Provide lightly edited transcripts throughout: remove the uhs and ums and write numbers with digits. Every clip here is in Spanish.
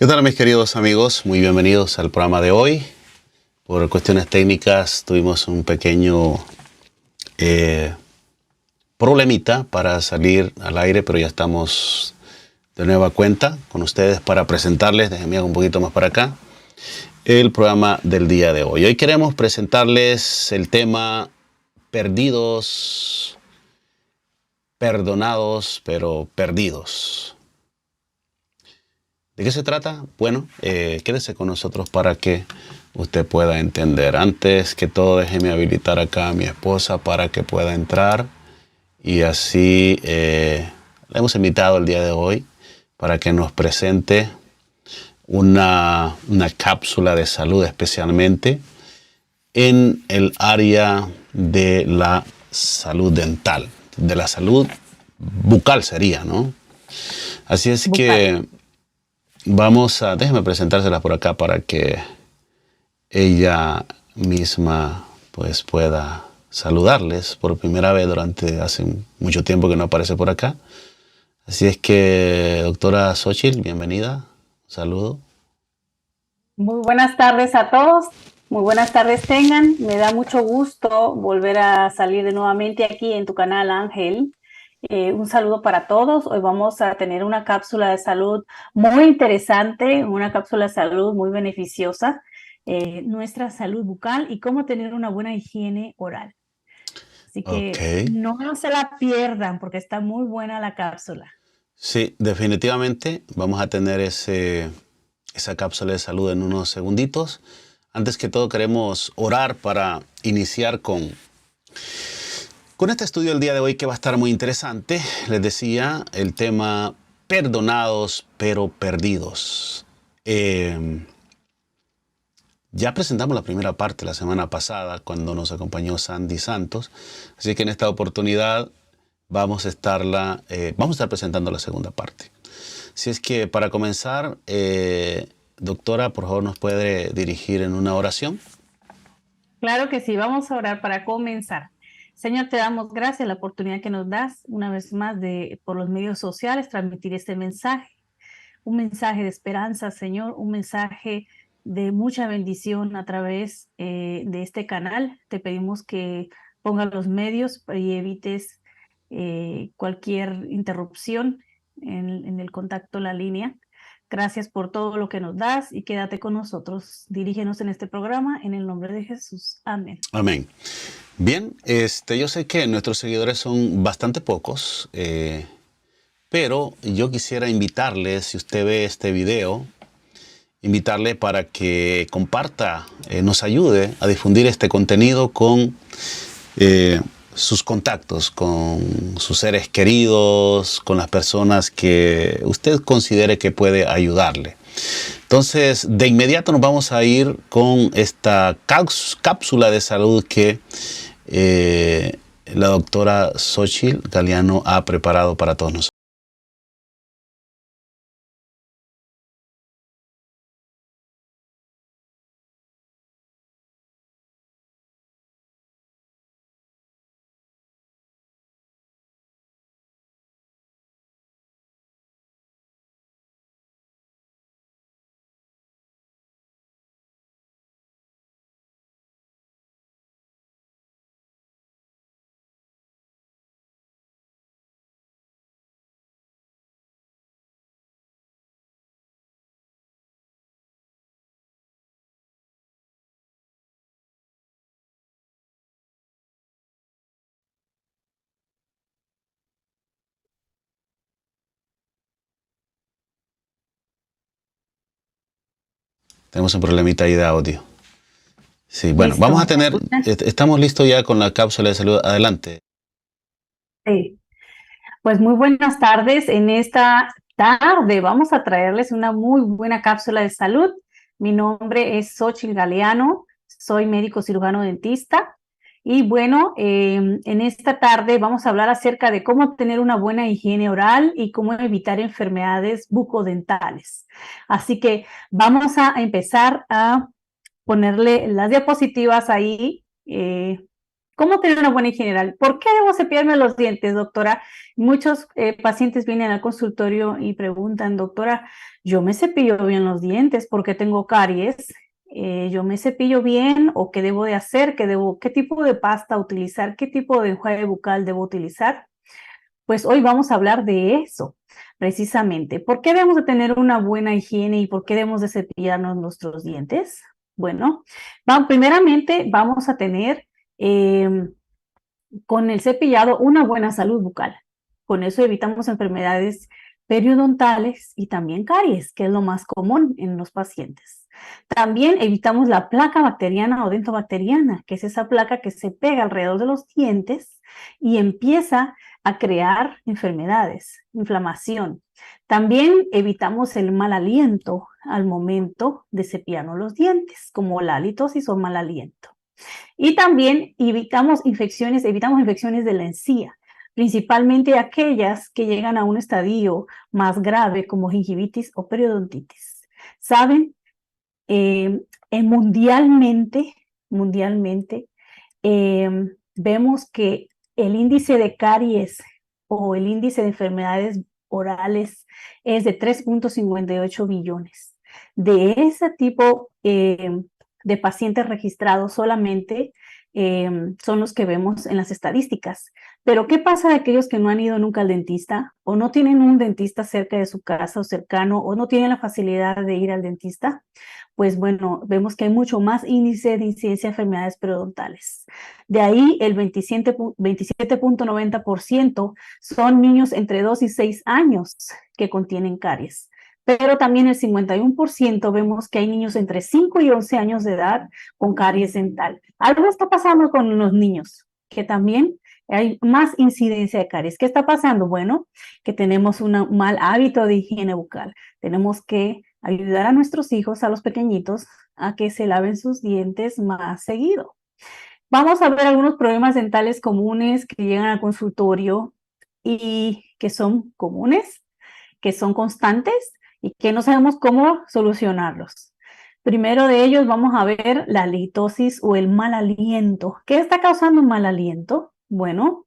¿Qué tal, mis queridos amigos? Muy bienvenidos al programa de hoy. Por cuestiones técnicas tuvimos un pequeño problemita para salir al aire, pero ya estamos de nueva cuenta con ustedes para presentarles, déjenme ir un poquito más para acá, el programa del día de hoy. Hoy queremos presentarles el tema perdidos, perdonados, pero perdidos. ¿De qué se trata? Bueno, quédese con nosotros para que usted pueda entender. Antes que todo, déjeme habilitar acá a mi esposa para que pueda entrar. Y así le hemos invitado el día de hoy para que nos presente una cápsula de salud, especialmente en el área de la salud dental, de la salud bucal sería, ¿no? Así es Bucal. que déjeme presentárselas por acá para que ella misma pues pueda saludarles por primera vez hace mucho tiempo que no aparece por acá. Así es que, doctora Xochitl, bienvenida. Un saludo. Muy buenas tardes a todos. Muy buenas tardes tengan. Me da mucho gusto volver a salir de nuevamente aquí en tu canal, Ángel. Un saludo para todos. Hoy vamos a tener una cápsula de salud muy interesante, una cápsula de salud muy beneficiosa, nuestra salud bucal y cómo tener una buena higiene oral. Así Ok. que no se la pierdan porque está muy buena la cápsula. Sí, definitivamente vamos a tener esa cápsula de salud en unos segunditos. Antes que todo queremos orar para iniciar con este estudio del día de hoy, que va a estar muy interesante. Les decía el tema perdonados pero perdidos. Ya presentamos la primera parte la semana pasada cuando nos acompañó Sandy Santos, así que en esta oportunidad vamos a estar presentando la segunda parte. Si es que para comenzar, doctora, por favor nos puede dirigir en una oración. Claro que sí, vamos a orar para comenzar. Señor, te damos gracias la oportunidad que nos das una vez más de por los medios sociales transmitir este mensaje, un mensaje de esperanza, Señor, un mensaje de mucha bendición a través de este canal. Te pedimos que pongas los medios y evites cualquier interrupción en el contacto, la línea. Gracias por todo lo que nos das y quédate con nosotros. Dirígenos en este programa en el nombre de Jesús. Amén. Amén. Bien, yo sé que nuestros seguidores son bastante pocos, pero yo quisiera invitarle, si usted ve este video, invitarle para que comparta, nos ayude a difundir este contenido con sus contactos, con sus seres queridos, con las personas que usted considere que puede ayudarle. Entonces, de inmediato nos vamos a ir con esta cápsula de salud que la doctora Xochitl Galeano ha preparado para todos nosotros. Tenemos un problemita ahí de audio. Sí, bueno, Listo, ¿me escuchan? estamos listos ya con la cápsula de salud. Adelante. Sí. Pues muy buenas tardes. En esta tarde vamos a traerles una muy buena cápsula de salud. Mi nombre es Xochitl Galeano, soy médico cirujano dentista. Y bueno, en esta tarde vamos a hablar acerca de cómo tener una buena higiene oral y cómo evitar enfermedades bucodentales. Así que vamos a empezar a ponerle las diapositivas ahí ¿Cómo tener una buena higiene general? ¿Por qué debo cepillarme los dientes, doctora? Muchos pacientes vienen al consultorio y preguntan, doctora, yo me cepillo bien los dientes porque tengo caries. Yo me cepillo bien o qué debo de hacer, qué tipo de pasta utilizar, qué tipo de enjuague bucal debo utilizar. Pues hoy vamos a hablar de eso, precisamente. ¿Por qué debemos de tener una buena higiene y por qué debemos de cepillarnos nuestros dientes? Bueno, primeramente vamos a tener con el cepillado una buena salud bucal. Con eso evitamos enfermedades periodontales y también caries, que es lo más común en los pacientes. También evitamos la placa bacteriana o dentobacteriana, que es esa placa que se pega alrededor de los dientes y empieza a crear enfermedades, inflamación. También evitamos el mal aliento al momento de cepillarnos los dientes, como la halitosis o mal aliento. Y también evitamos infecciones de la encía, principalmente aquellas que llegan a un estadio más grave como gingivitis o periodontitis. ¿Saben? Mundialmente, vemos que el índice de caries o el índice de enfermedades orales es de 3.58 billones. De ese tipo de pacientes registrados solamente son los que vemos en las estadísticas. Pero ¿qué pasa de aquellos que no han ido nunca al dentista o no tienen un dentista cerca de su casa o cercano o no tienen la facilidad de ir al dentista? Pues bueno, vemos que hay mucho más índice de incidencia de enfermedades periodontales. De ahí el 27.90% son niños entre 2 y 6 años que contienen caries. Pero también el 51% vemos que hay niños entre 5 y 11 años de edad con caries dental. Algo está pasando con los niños, que también hay más incidencia de caries. ¿Qué está pasando? Bueno, que tenemos un mal hábito de higiene bucal. Tenemos que ayudar a nuestros hijos, a los pequeñitos, a que se laven sus dientes más seguido. Vamos a ver algunos problemas dentales comunes que llegan al consultorio y que son comunes, que son constantes y que no sabemos cómo solucionarlos. Primero de ellos vamos a ver la halitosis o el mal aliento. ¿Qué está causando un mal aliento? Bueno,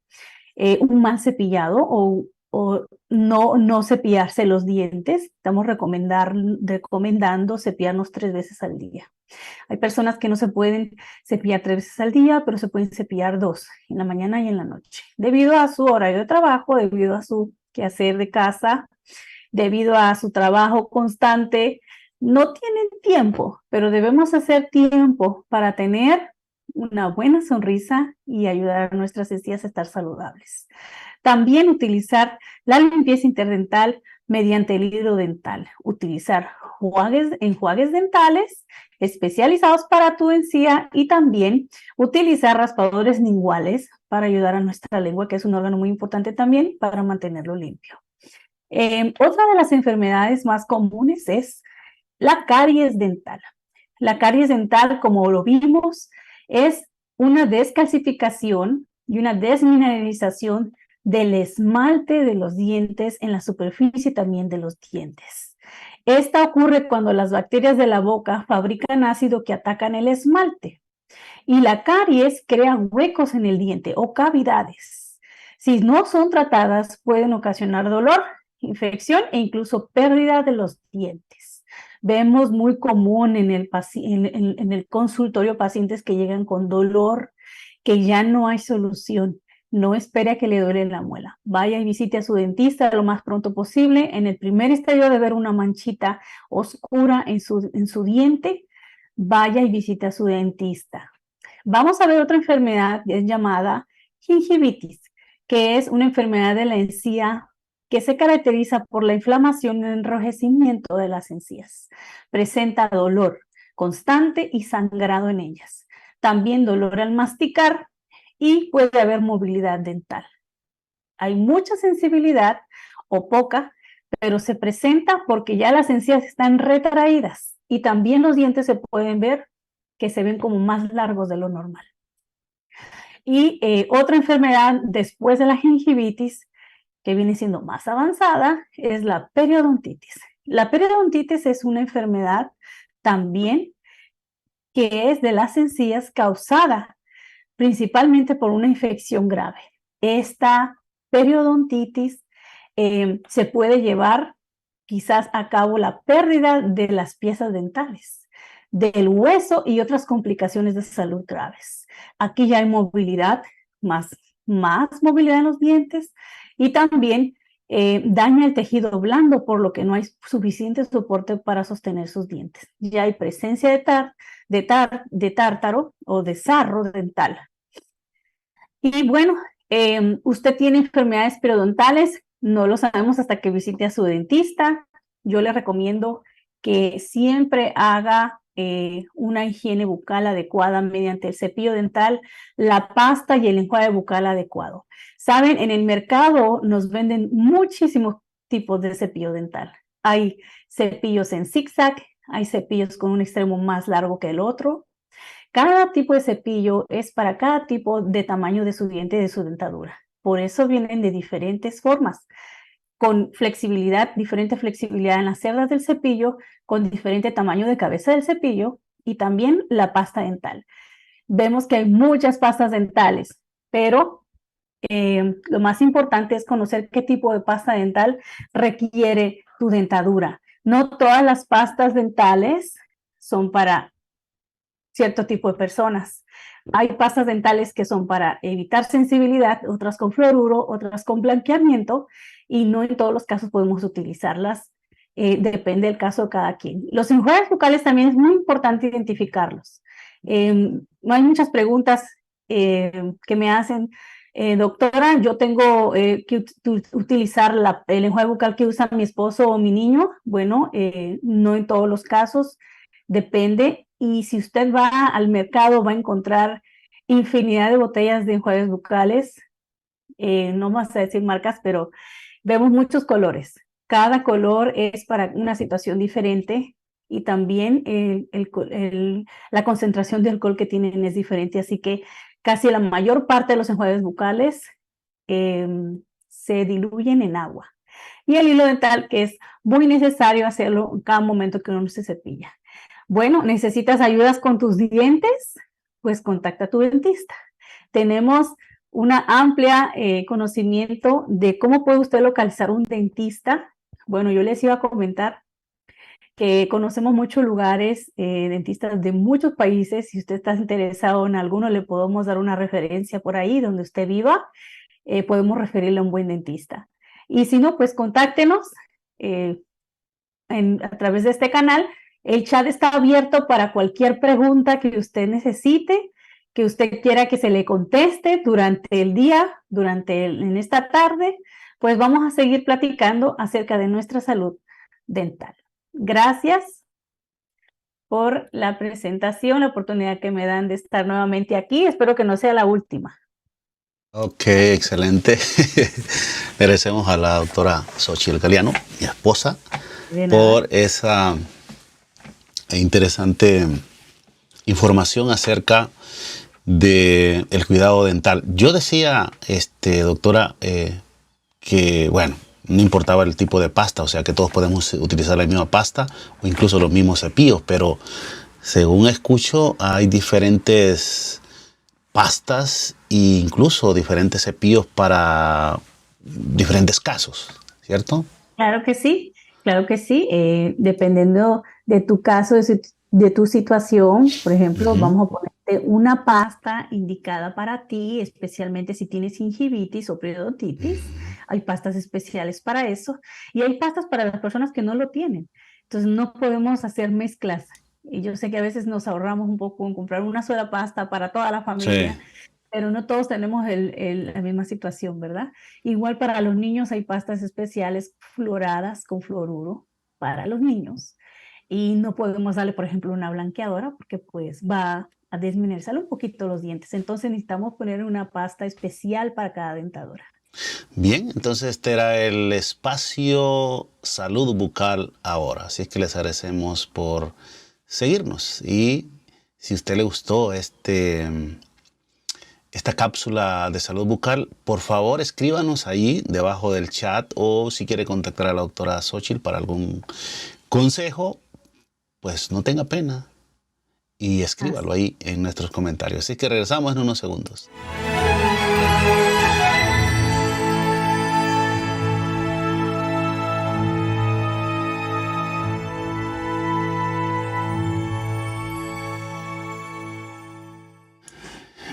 un mal cepillado o no cepillarse los dientes. Estamos recomendando cepillarnos 3 veces al día. Hay personas que no se pueden cepillar 3 veces al día, pero se pueden cepillar 2, en la mañana y en la noche, debido a su horario de trabajo, debido a su quehacer de casa, debido a su trabajo constante. No tienen tiempo, pero debemos hacer tiempo para tener una buena sonrisa y ayudar a nuestras encías a estar saludables. También utilizar la limpieza interdental mediante el hilo dental. Utilizar enjuagues dentales especializados para tu encía y también utilizar raspadores linguales para ayudar a nuestra lengua, que es un órgano muy importante también para mantenerlo limpio. Otra de las enfermedades más comunes es la caries dental. La caries dental, como lo vimos, es una descalcificación y una desmineralización del esmalte de los dientes en la superficie también de los dientes. Esta ocurre cuando las bacterias de la boca fabrican ácido que atacan el esmalte y la caries crea huecos en el diente o cavidades. Si no son tratadas, pueden ocasionar dolor, infección e incluso pérdida de los dientes. Vemos muy común en el consultorio pacientes que llegan con dolor, que ya no hay solución. No espere a que le duele la muela. Vaya y visite a su dentista lo más pronto posible. En el primer estadio de ver una manchita oscura en su diente, vaya y visite a su dentista. Vamos a ver otra enfermedad que es llamada gingivitis, que es una enfermedad de la encía que se caracteriza por la inflamación y el enrojecimiento de las encías. Presenta dolor constante y sangrado en ellas. También dolor al masticar y puede haber movilidad dental. Hay mucha sensibilidad o poca, pero se presenta porque ya las encías están retraídas y también los dientes se pueden ver que se ven como más largos de lo normal. Y otra enfermedad después de la gingivitis, que viene siendo más avanzada, es la periodontitis. La periodontitis es una enfermedad también que es de las encías causada principalmente por una infección grave. Esta periodontitis se puede llevar quizás a cabo la pérdida de las piezas dentales, del hueso y otras complicaciones de salud graves. Aquí ya hay movilidad, más movilidad en los dientes y también daña el tejido blando, por lo que no hay suficiente soporte para sostener sus dientes. Ya hay presencia de tártaro o de sarro dental. Y bueno, usted tiene enfermedades periodontales, no lo sabemos hasta que visite a su dentista. Yo le recomiendo que siempre haga una higiene bucal adecuada mediante el cepillo dental, la pasta y el enjuague bucal adecuado. Saben, en el mercado nos venden muchísimos tipos de cepillo dental. Hay cepillos en zigzag, hay cepillos con un extremo más largo que el otro. Cada tipo de cepillo es para cada tipo de tamaño de su diente y de su dentadura. Por eso vienen de diferentes formas, con flexibilidad, diferente flexibilidad en las cerdas del cepillo, con diferente tamaño de cabeza del cepillo y también la pasta dental. Vemos que hay muchas pastas dentales, pero lo más importante es conocer qué tipo de pasta dental requiere tu dentadura. No todas las pastas dentales son para cierto tipo de personas. Hay pastas dentales que son para evitar sensibilidad, otras con fluoruro, otras con blanqueamiento, y no en todos los casos podemos utilizarlas. Depende del caso de cada quien. Los enjuagues bucales también es muy importante identificarlos. No hay muchas preguntas que me hacen. Doctora, yo tengo que utilizar el enjuague bucal que usa mi esposo o mi niño. Bueno, no en todos los casos, depende. Y si usted va al mercado va a encontrar infinidad de botellas de enjuagues bucales. No vamos a decir marcas, pero vemos muchos colores. Cada color es para una situación diferente y también la concentración de alcohol que tienen es diferente. Así que casi la mayor parte de los enjuagues bucales se diluyen en agua. Y el hilo dental, que es muy necesario hacerlo en cada momento que uno se cepilla. Bueno, ¿necesitas ayudas con tus dientes? Pues contacta a tu dentista. Tenemos una amplia conocimiento de cómo puede usted localizar un dentista. Bueno, yo les iba a comentar que conocemos muchos lugares, dentistas de muchos países. Si usted está interesado en alguno, le podemos dar una referencia por ahí donde usted viva. Podemos referirle a un buen dentista. Y si no, pues contáctenos a través de este canal. El chat está abierto para cualquier pregunta que usted necesite, que usted quiera que se le conteste durante el día, en esta tarde, pues vamos a seguir platicando acerca de nuestra salud dental. Gracias por la presentación, la oportunidad que me dan de estar nuevamente aquí. Espero que no sea la última. Ok, excelente. Agradecemos a la doctora Xochitl Galeano, mi esposa, por esa interesante información acerca del cuidado dental. Yo decía, doctora, que, bueno, no importaba el tipo de pasta, o sea que todos podemos utilizar la misma pasta o incluso los mismos cepillos, pero según escucho hay diferentes pastas e incluso diferentes cepillos para diferentes casos, ¿cierto? Claro que sí, claro que sí. Dependiendo de tu caso, de tu situación, por ejemplo, vamos a ponerte una pasta indicada para ti, especialmente si tienes gingivitis o periodontitis. Hay pastas especiales para eso y hay pastas para las personas que no lo tienen. Entonces no podemos hacer mezclas. Y yo sé que a veces nos ahorramos un poco en comprar una sola pasta para toda la familia. Sí. Pero no todos tenemos la misma situación, ¿verdad? Igual para los niños hay pastas especiales fluoradas con fluoruro para los niños. Y no podemos darle, por ejemplo, una blanqueadora porque pues va a desmineralizar un poquito los dientes. Entonces necesitamos poner una pasta especial para cada dentadura. Bien, entonces este era el espacio Salud Bucal ahora. Así es que les agradecemos por seguirnos. Y si a usted le gustó esta cápsula de salud bucal, por favor escríbanos ahí debajo del chat, o si quiere contactar a la doctora Xochitl para algún consejo, pues no tenga pena y escríbalo ahí en nuestros comentarios. Así que regresamos en unos segundos.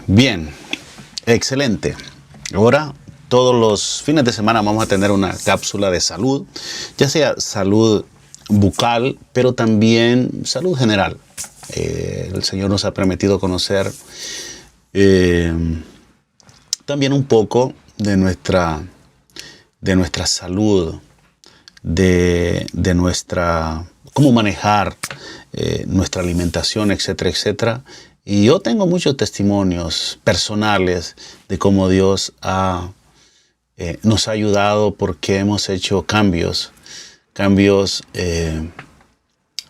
Bien, excelente. Ahora, todos los fines de semana vamos a tener una cápsula de salud, ya sea salud bucal, pero también salud general. El Señor nos ha permitido conocer también un poco de nuestra salud, de nuestra, cómo manejar nuestra alimentación, etcétera, etcétera. Y yo tengo muchos testimonios personales de cómo Dios nos ha ayudado porque hemos hecho cambios,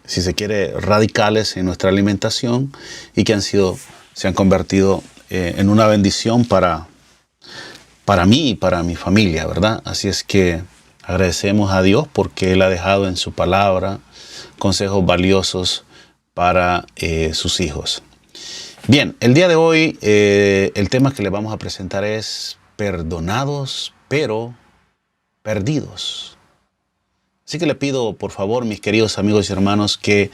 si se quiere, radicales en nuestra alimentación y que se han convertido en una bendición para mí y para mi familia, ¿verdad? Así es que agradecemos a Dios porque Él ha dejado en su palabra consejos valiosos para sus hijos. Bien, el día de hoy el tema que le vamos a presentar es perdonados pero perdidos. Así que le pido, por favor, mis queridos amigos y hermanos, que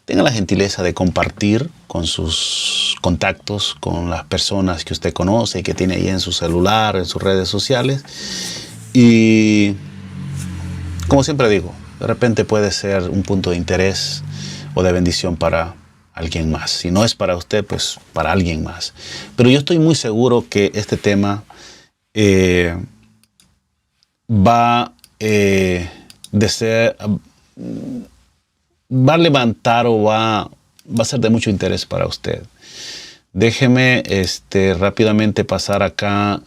tengan la gentileza de compartir con sus contactos, con las personas que usted conoce y que tiene ahí en su celular, en sus redes sociales. Y, como siempre digo, de repente puede ser un punto de interés o de bendición para alguien más. Si no es para usted, pues para alguien más. Pero yo estoy muy seguro que este tema va a levantar o va a ser de mucho interés para usted. Déjeme rápidamente pasar acá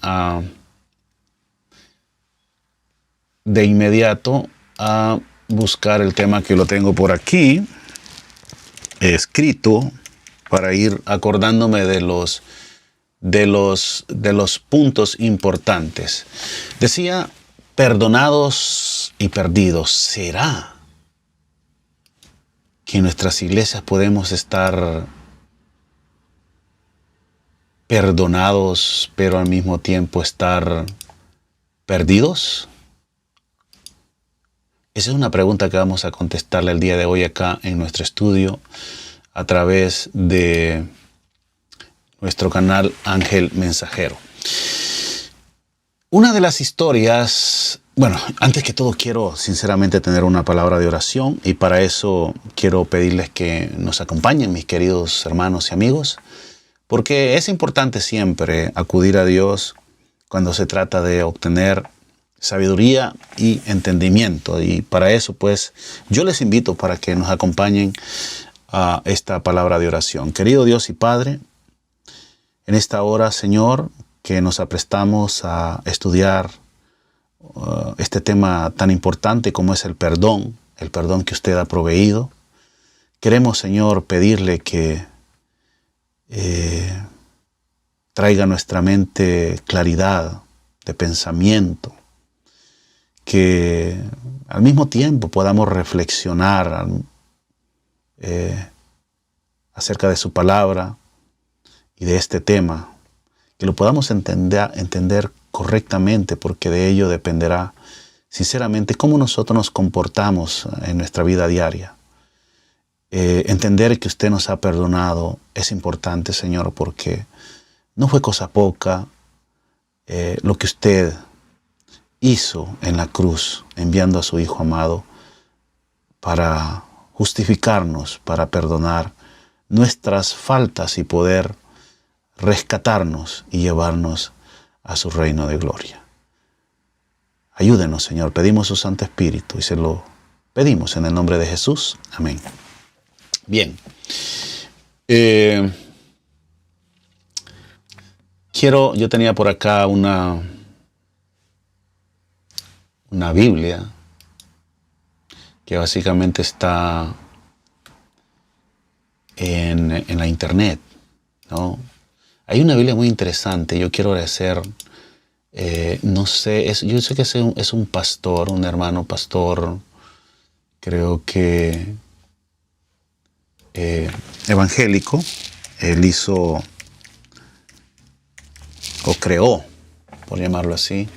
de inmediato a buscar el tema que lo tengo por aquí escrito para ir acordándome de los puntos importantes. Decía, perdonados y perdidos. ¿Será que en nuestras iglesias podemos estar perdonados, pero al mismo tiempo estar perdidos? Esa es una pregunta que vamos a contestarle el día de hoy acá en nuestro estudio a través de nuestro canal Ángel Mensajero. Una de las historias, bueno, antes que todo quiero sinceramente tener una palabra de oración y para eso quiero pedirles que nos acompañen, mis queridos hermanos y amigos, porque es importante siempre acudir a Dios cuando se trata de obtener sabiduría y entendimiento. Y para eso, pues, yo les invito para que nos acompañen a esta palabra de oración. Querido Dios y Padre, en esta hora, Señor, que nos aprestamos a estudiar este tema tan importante como es el perdón que usted ha proveído. Queremos, Señor, pedirle que traiga a nuestra mente claridad de pensamiento, que al mismo tiempo podamos reflexionar acerca de su palabra y de este tema, que lo podamos entender correctamente, porque de ello dependerá sinceramente cómo nosotros nos comportamos en nuestra vida diaria. Entender que usted nos ha perdonado es importante, Señor, porque no fue cosa poca lo que usted hizo en la cruz, enviando a su Hijo amado para justificarnos, para perdonar nuestras faltas y poder rescatarnos y llevarnos a su reino de gloria. Ayúdenos, Señor, pedimos su Santo Espíritu y se lo pedimos en el nombre de Jesús. Amén. Bien. Yo tenía por acá una Biblia que básicamente está en la internet, ¿no? Hay una Biblia muy interesante. Yo quiero agradecer, no sé, yo sé que es un pastor, un hermano pastor, creo que evangélico. Él hizo o creó, por llamarlo así,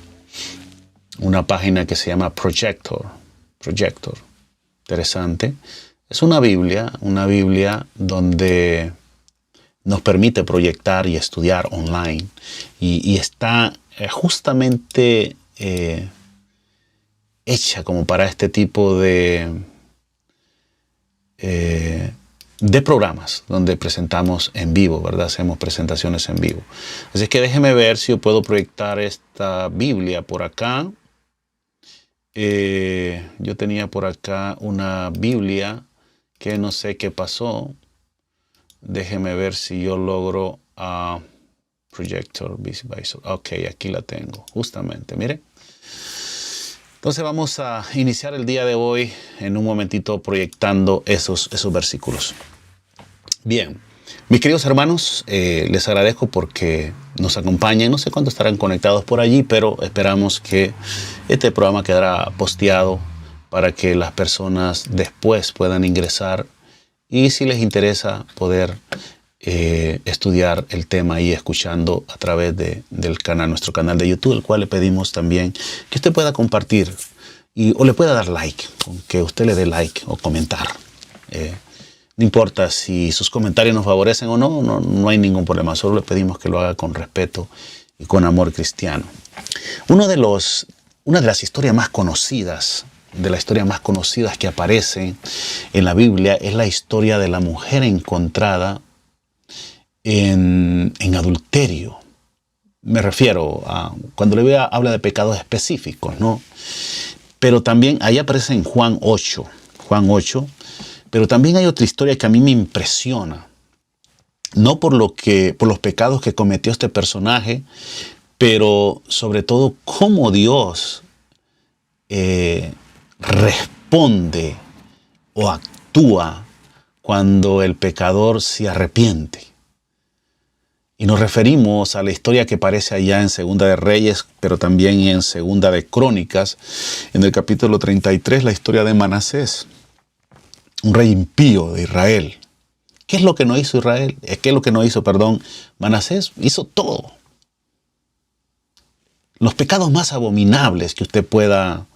una página que se llama Projector. Interesante. Es una Biblia donde nos permite proyectar y estudiar online. Y está justamente hecha como para este tipo de programas donde presentamos en vivo, ¿verdad? Hacemos presentaciones en vivo. Así que déjeme ver si yo puedo proyectar esta Biblia por acá. Yo tenía por acá una Biblia que no sé qué pasó. Déjeme ver si yo logro Projector Visor. Ok, aquí la tengo, justamente, mire. Entonces vamos a iniciar el día de hoy en un momentito proyectando esos versículos. Bien, mis queridos hermanos, les agradezco porque nos acompañan. No sé cuántos estarán conectados por allí, pero esperamos que este programa quedará posteado para que las personas después puedan ingresar y si les interesa poder estudiar el tema y escuchando a través del canal, nuestro canal de YouTube, el cual le pedimos también que usted pueda compartir o le pueda dar like, que usted le dé like o comentar. No importa si sus comentarios nos favorecen o no hay ningún problema. Solo le pedimos que lo haga con respeto y con amor cristiano. Una de las historias más conocidas, que aparecen en la Biblia es la historia de la mujer encontrada en adulterio. Me refiero a cuando la Biblia habla de pecados específicos, ¿no? Pero también ahí aparece en Juan 8. Pero también hay otra historia que a mí me impresiona. No por los pecados que cometió este personaje, pero sobre todo cómo Dios responde o actúa cuando el pecador se arrepiente. Y nos referimos a la historia que aparece allá en Segunda de Reyes, pero también en Segunda de Crónicas, en el capítulo 33, la historia de Manasés, un rey impío de Israel. ¿Qué es lo que no hizo Israel? ¿Qué es lo que no hizo, Manasés? Hizo todo. Los pecados más abominables que usted pueda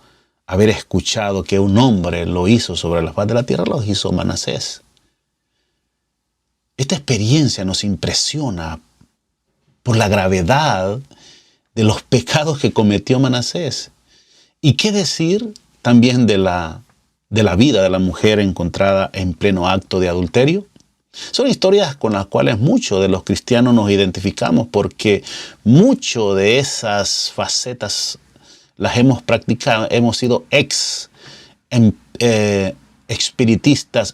haber escuchado que un hombre lo hizo sobre la faz de la tierra, los hizo Manasés. Esta experiencia nos impresiona por la gravedad de los pecados que cometió Manasés. ¿Y qué decir también de la vida de la mujer encontrada en pleno acto de adulterio? Son historias con las cuales muchos de los cristianos nos identificamos porque muchas de esas facetas las hemos practicado. Hemos sido espiritistas,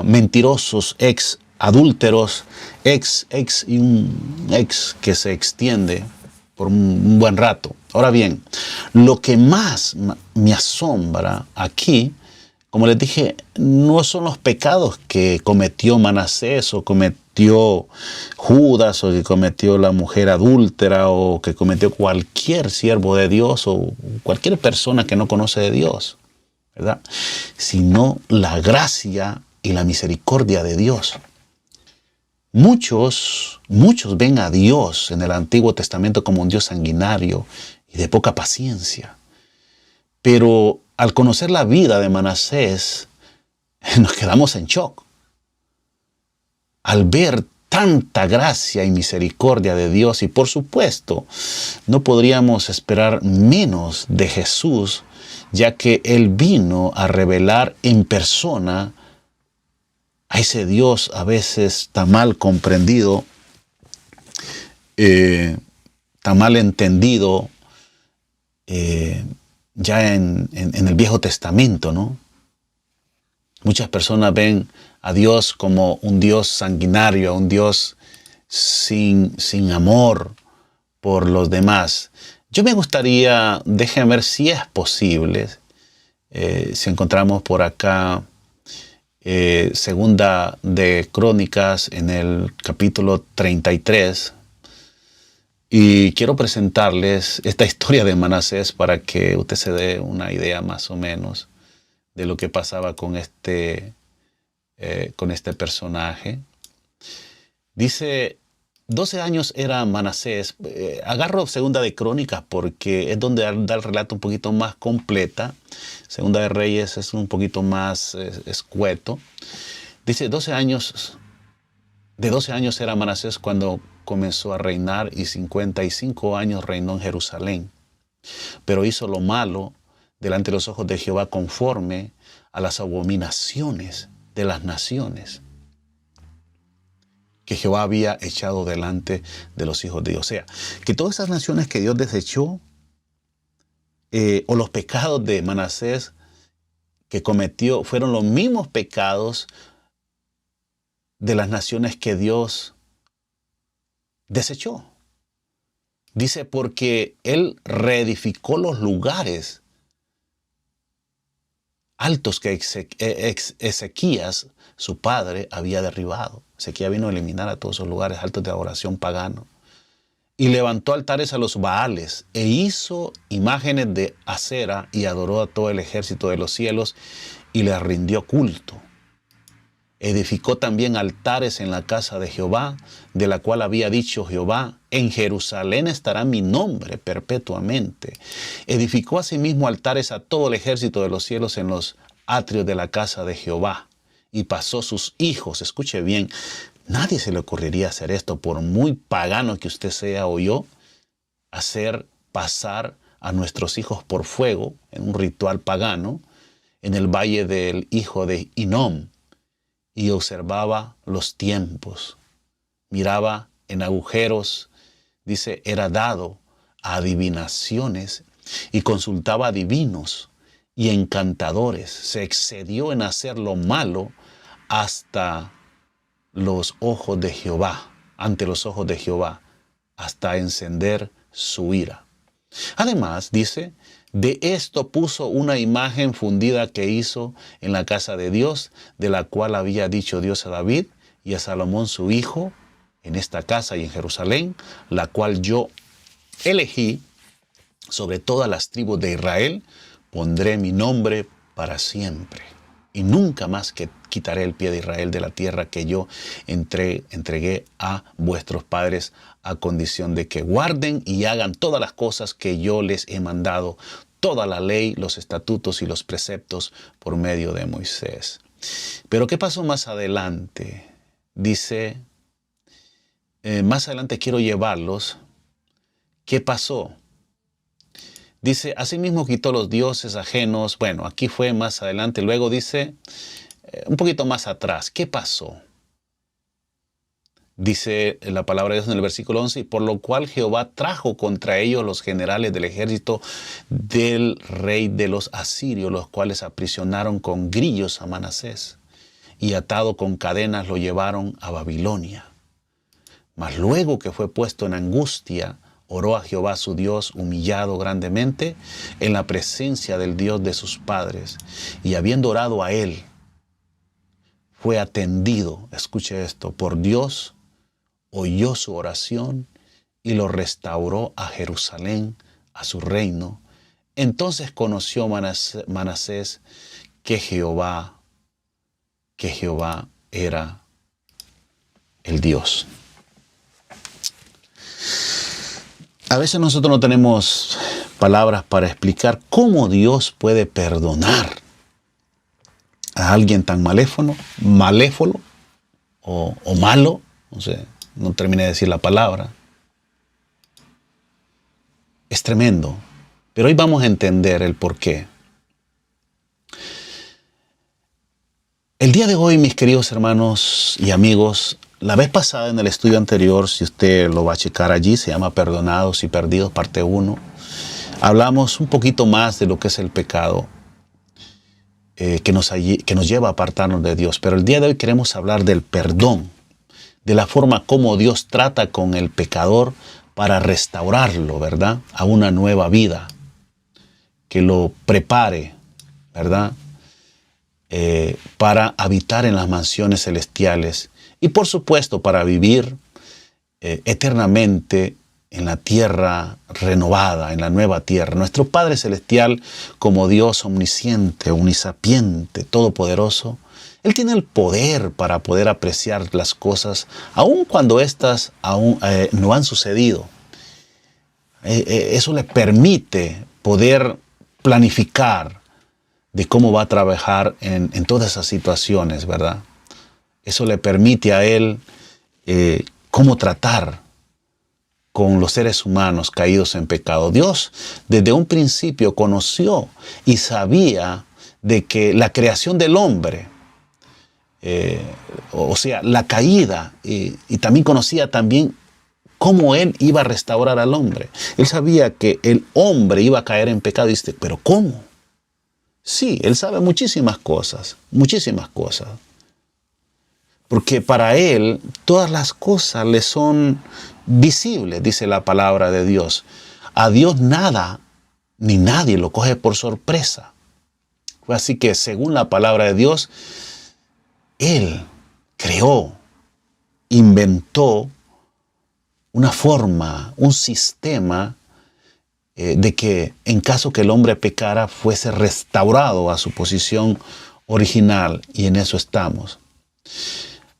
mentirosos, adúlteros, y un que se extiende por un buen rato. Ahora bien, lo que más me asombra aquí, como les dije, no son los pecados que cometió Manasés o cometió Judas o que cometió la mujer adúltera o que cometió cualquier siervo de Dios o cualquier persona que no conoce de Dios, ¿verdad? Sino la gracia y la misericordia de Dios. Muchos ven a Dios en el Antiguo Testamento como un Dios sanguinario y de poca paciencia. Pero al conocer la vida de Manasés, nos quedamos en shock. Al ver tanta gracia y misericordia de Dios, y por supuesto, no podríamos esperar menos de Jesús, ya que Él vino a revelar en persona a ese Dios a veces tan mal comprendido, tan mal entendido, ya en el Viejo Testamento, ¿no? Muchas personas ven a Dios como un Dios sanguinario, un Dios sin amor por los demás. Yo me gustaría, déjenme ver si es posible, si encontramos por acá Segunda de Crónicas en el capítulo 33. Y quiero presentarles esta historia de Manasés para que usted se dé una idea más o menos de lo que pasaba con este con este personaje. Dice, 12 años era Manasés. Agarro Segunda de Crónicas porque es donde da el relato un poquito más completa. Segunda de Reyes es un poquito más escueto. Dice, de 12 años era Manasés cuando comenzó a reinar y 55 años reinó en Jerusalén. Pero hizo lo malo delante de los ojos de Jehová conforme a las abominaciones de las naciones que Jehová había echado delante de los hijos de Dios. O sea, que todas esas naciones que Dios desechó, o los pecados de Manasés que cometió, fueron los mismos pecados de las naciones que Dios desechó. Dice, porque él reedificó los lugares altos que Ezequías, su padre, había derribado. Ezequías vino a eliminar a todos esos lugares altos de adoración pagano. Y levantó altares a los Baales e hizo imágenes de acera y adoró a todo el ejército de los cielos y le rindió culto. Edificó también altares en la casa de Jehová, de la cual había dicho Jehová, en Jerusalén estará mi nombre perpetuamente. Edificó asimismo altares a todo el ejército de los cielos en los atrios de la casa de Jehová. Y pasó sus hijos, escuche bien, nadie se le ocurriría hacer esto, por muy pagano que usted sea o yo, hacer pasar a nuestros hijos por fuego en un ritual pagano en el valle del hijo de Hinnom. Y observaba los tiempos, miraba en agujeros, dice, era dado a adivinaciones y consultaba a divinos y encantadores. Se excedió en hacer lo malo hasta los ojos de Jehová, ante los ojos de Jehová, hasta encender su ira. Además, dice, de esto puso una imagen fundida que hizo en la casa de Dios, de la cual había dicho Dios a David y a Salomón su hijo, en esta casa y en Jerusalén, la cual yo elegí sobre todas las tribus de Israel, pondré mi nombre para siempre. Y nunca más que quitaré el pie de Israel de la tierra que yo entregué a vuestros padres, a condición de que guarden y hagan todas las cosas que yo les he mandado, toda la ley, los estatutos y los preceptos por medio de Moisés. Pero ¿qué pasó más adelante? Dice, más adelante quiero llevarlos. ¿Qué pasó? Dice, asimismo quitó los dioses ajenos. Bueno, aquí fue más adelante. Luego dice, un poquito más atrás, ¿qué pasó? Dice la palabra de Dios en el versículo 11, por lo cual Jehová trajo contra ellos los generales del ejército del rey de los asirios, los cuales aprisionaron con grillos a Manasés, y atado con cadenas lo llevaron a Babilonia. Mas luego que fue puesto en angustia, oró a Jehová su Dios, humillado grandemente en la presencia del Dios de sus padres, y habiendo orado a él, fue atendido, escuche esto, por Dios, oyó su oración y lo restauró a Jerusalén, a su reino. Entonces conoció Manasés que Jehová era el Dios. A veces nosotros no tenemos palabras para explicar cómo Dios puede perdonar a alguien tan malévolo o malo, no terminé de decir la palabra. Es tremendo, pero hoy vamos a entender el porqué. El día de hoy, mis queridos hermanos y amigos, la vez pasada en el estudio anterior, si usted lo va a checar allí, se llama Perdonados y Perdidos, parte 1, hablamos un poquito más de lo que es el pecado que nos lleva a apartarnos de Dios. Pero el día de hoy queremos hablar del perdón, de la forma como Dios trata con el pecador para restaurarlo, ¿verdad?, a una nueva vida, que lo prepare, ¿verdad?, para habitar en las mansiones celestiales y, por supuesto, para vivir eternamente en la tierra renovada, en la nueva tierra. Nuestro Padre Celestial, como Dios omnisciente, omnisapiente, todopoderoso, Él tiene el poder para poder apreciar las cosas, aun cuando éstas aún no han sucedido. Eso le permite poder planificar de cómo va a trabajar en todas esas situaciones, ¿verdad? Eso le permite a él cómo tratar con los seres humanos caídos en pecado. Dios desde un principio conoció y sabía de que la creación del hombre, o sea, la caída, y también conocía también cómo él iba a restaurar al hombre. Él sabía que el hombre iba a caer en pecado y dice, ¿pero cómo? Sí, él sabe muchísimas cosas, muchísimas cosas. Porque para él todas las cosas le son visibles, dice la palabra de Dios. A Dios nada ni nadie lo coge por sorpresa. Así que según la palabra de Dios, Él creó, inventó una forma, un sistema de que en caso que el hombre pecara fuese restaurado a su posición original, y en eso estamos.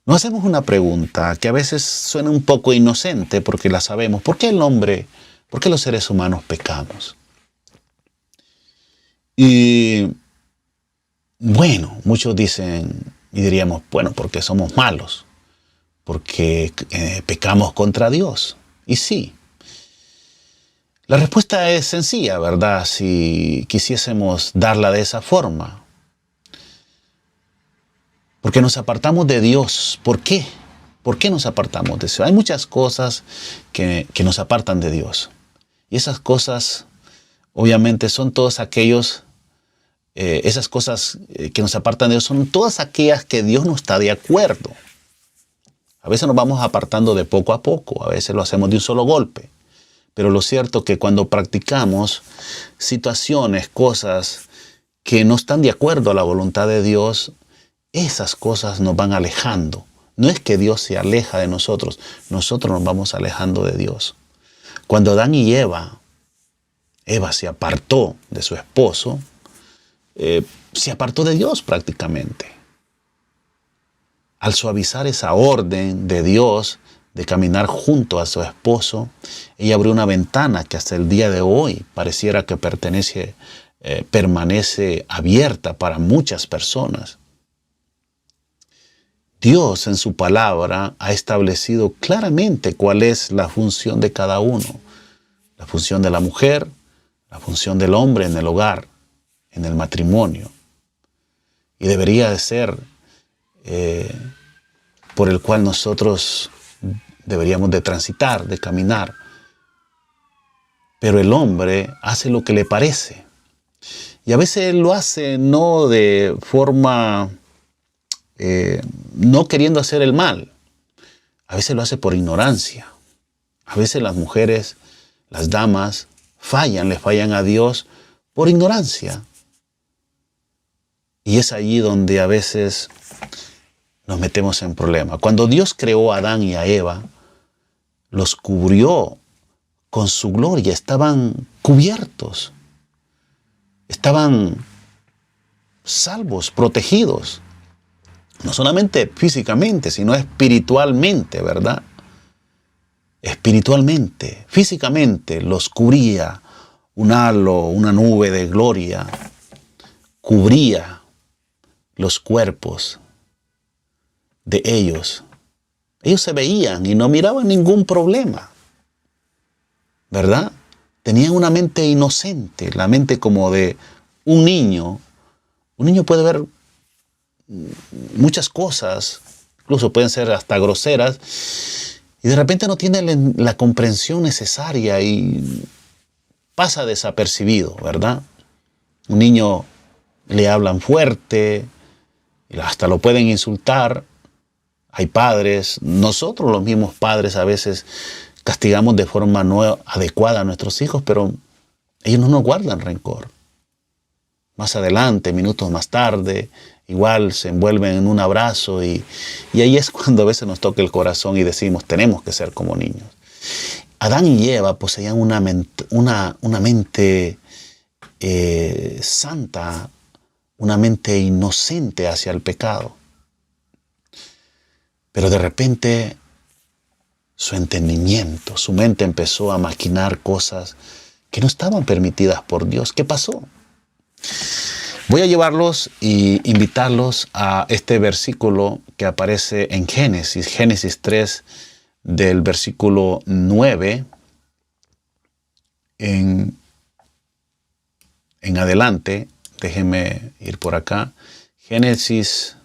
Nos hacemos una pregunta que a veces suena un poco inocente porque la sabemos. ¿Por qué por qué los seres humanos pecamos? Y bueno, muchos dicen y diríamos, bueno, porque somos malos, porque pecamos contra Dios. Y sí, la respuesta es sencilla, ¿verdad? Si quisiésemos darla de esa forma. Porque nos apartamos de Dios. ¿Por qué? ¿Por qué nos apartamos de Dios? Hay muchas cosas que nos apartan de Dios. Y esas cosas, obviamente, son todos aquellos, esas cosas que nos apartan de Dios, son todas aquellas que Dios no está de acuerdo. A veces nos vamos apartando de poco a poco, a veces lo hacemos de un solo golpe. Pero lo cierto es que cuando practicamos situaciones, cosas que no están de acuerdo a la voluntad de Dios, esas cosas nos van alejando. No es que Dios se aleja de nosotros, nosotros nos vamos alejando de Dios. Cuando Adán y Eva se apartó de su esposo, se apartó de Dios prácticamente. Al suavizar esa orden de Dios de caminar junto a su esposo, ella abrió una ventana que hasta el día de hoy pareciera que permanece abierta para muchas personas. Dios en su palabra ha establecido claramente cuál es la función de cada uno. La función de la mujer, la función del hombre en el hogar, en el matrimonio. Y debería de ser por el cual nosotros deberíamos de transitar, de caminar. Pero el hombre hace lo que le parece. Y a veces lo hace no de forma... no queriendo hacer el mal. A veces lo hace por ignorancia. A veces las mujeres, las damas, le fallan a Dios por ignorancia. Y es allí donde a veces nos metemos en problemas. Cuando Dios creó a Adán y a Eva, los cubrió con su gloria. Estaban cubiertos. Estaban salvos, protegidos. No solamente físicamente, sino espiritualmente, ¿verdad? Espiritualmente, físicamente los cubría un halo, una nube de gloria, cubría los cuerpos de ellos. Ellos se veían y no miraban ningún problema, ¿verdad? Tenían una mente inocente, la mente como de un niño. Un niño puede ver muchas cosas, incluso pueden ser hasta groseras, y de repente no tiene la comprensión necesaria y pasa desapercibido, ¿verdad? Un niño le hablan fuerte, hasta lo pueden insultar. Hay padres, nosotros los mismos padres a veces castigamos de forma no adecuada a nuestros hijos, pero ellos no nos guardan rencor. Más adelante, minutos más tarde, igual se envuelven en un abrazo y ahí es cuando a veces nos toca el corazón y decimos, tenemos que ser como niños. Adán y Eva poseían una mente santa, una mente inocente hacia el pecado. Pero de repente su entendimiento, su mente empezó a maquinar cosas que no estaban permitidas por Dios. ¿Qué pasó? Voy a llevarlos y invitarlos a este versículo que aparece en Génesis 3, del versículo 9 en adelante. Déjenme ir por acá. Génesis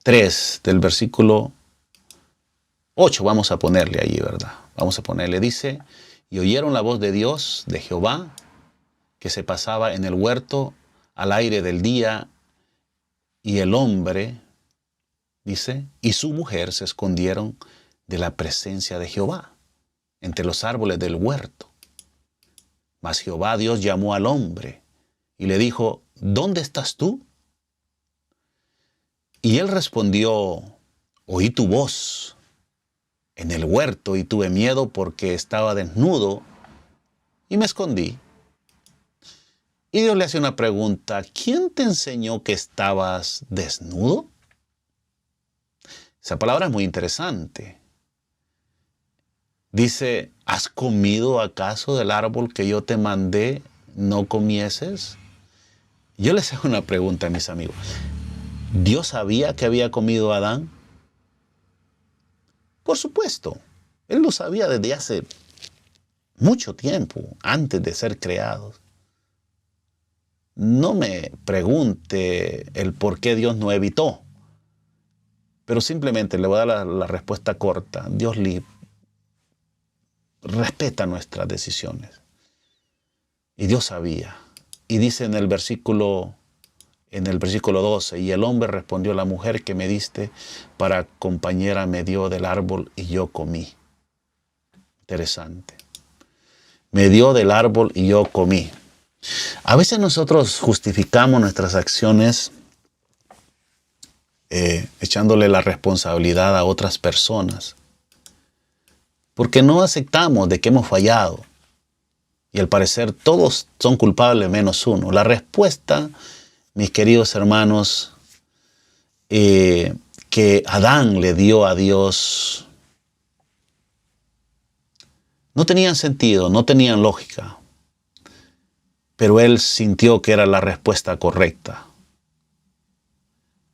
3, del versículo 8, vamos a ponerle allí, ¿verdad? Vamos a ponerle, dice, y oyeron la voz de Dios, de Jehová, que se pasaba en el huerto al aire del día, y el hombre, dice, y su mujer se escondieron de la presencia de Jehová entre los árboles del huerto. Mas Jehová Dios llamó al hombre y le dijo, ¿dónde estás tú? Y él respondió, oí tu voz en el huerto y tuve miedo porque estaba desnudo y me escondí. Y Dios le hace una pregunta, ¿quién te enseñó que estabas desnudo? Esa palabra es muy interesante. Dice, ¿has comido acaso del árbol que yo te mandé no comieses? Yo les hago una pregunta a mis amigos. ¿Dios sabía que había comido Adán? Por supuesto, Él lo sabía desde hace mucho tiempo, antes de ser creados. No me pregunte el por qué Dios no evitó, pero simplemente le voy a dar la respuesta corta. Dios respeta nuestras decisiones. Y Dios sabía. Y dice en el versículo 12, y el hombre respondió, la mujer que me diste para compañera me dio del árbol y yo comí. Interesante. Me dio del árbol y yo comí. A veces nosotros justificamos nuestras acciones echándole la responsabilidad a otras personas, porque no aceptamos de que hemos fallado y al parecer todos son culpables menos uno. La respuesta, mis queridos hermanos, que Adán le dio a Dios no tenían sentido, no tenían lógica, pero él sintió que era la respuesta correcta.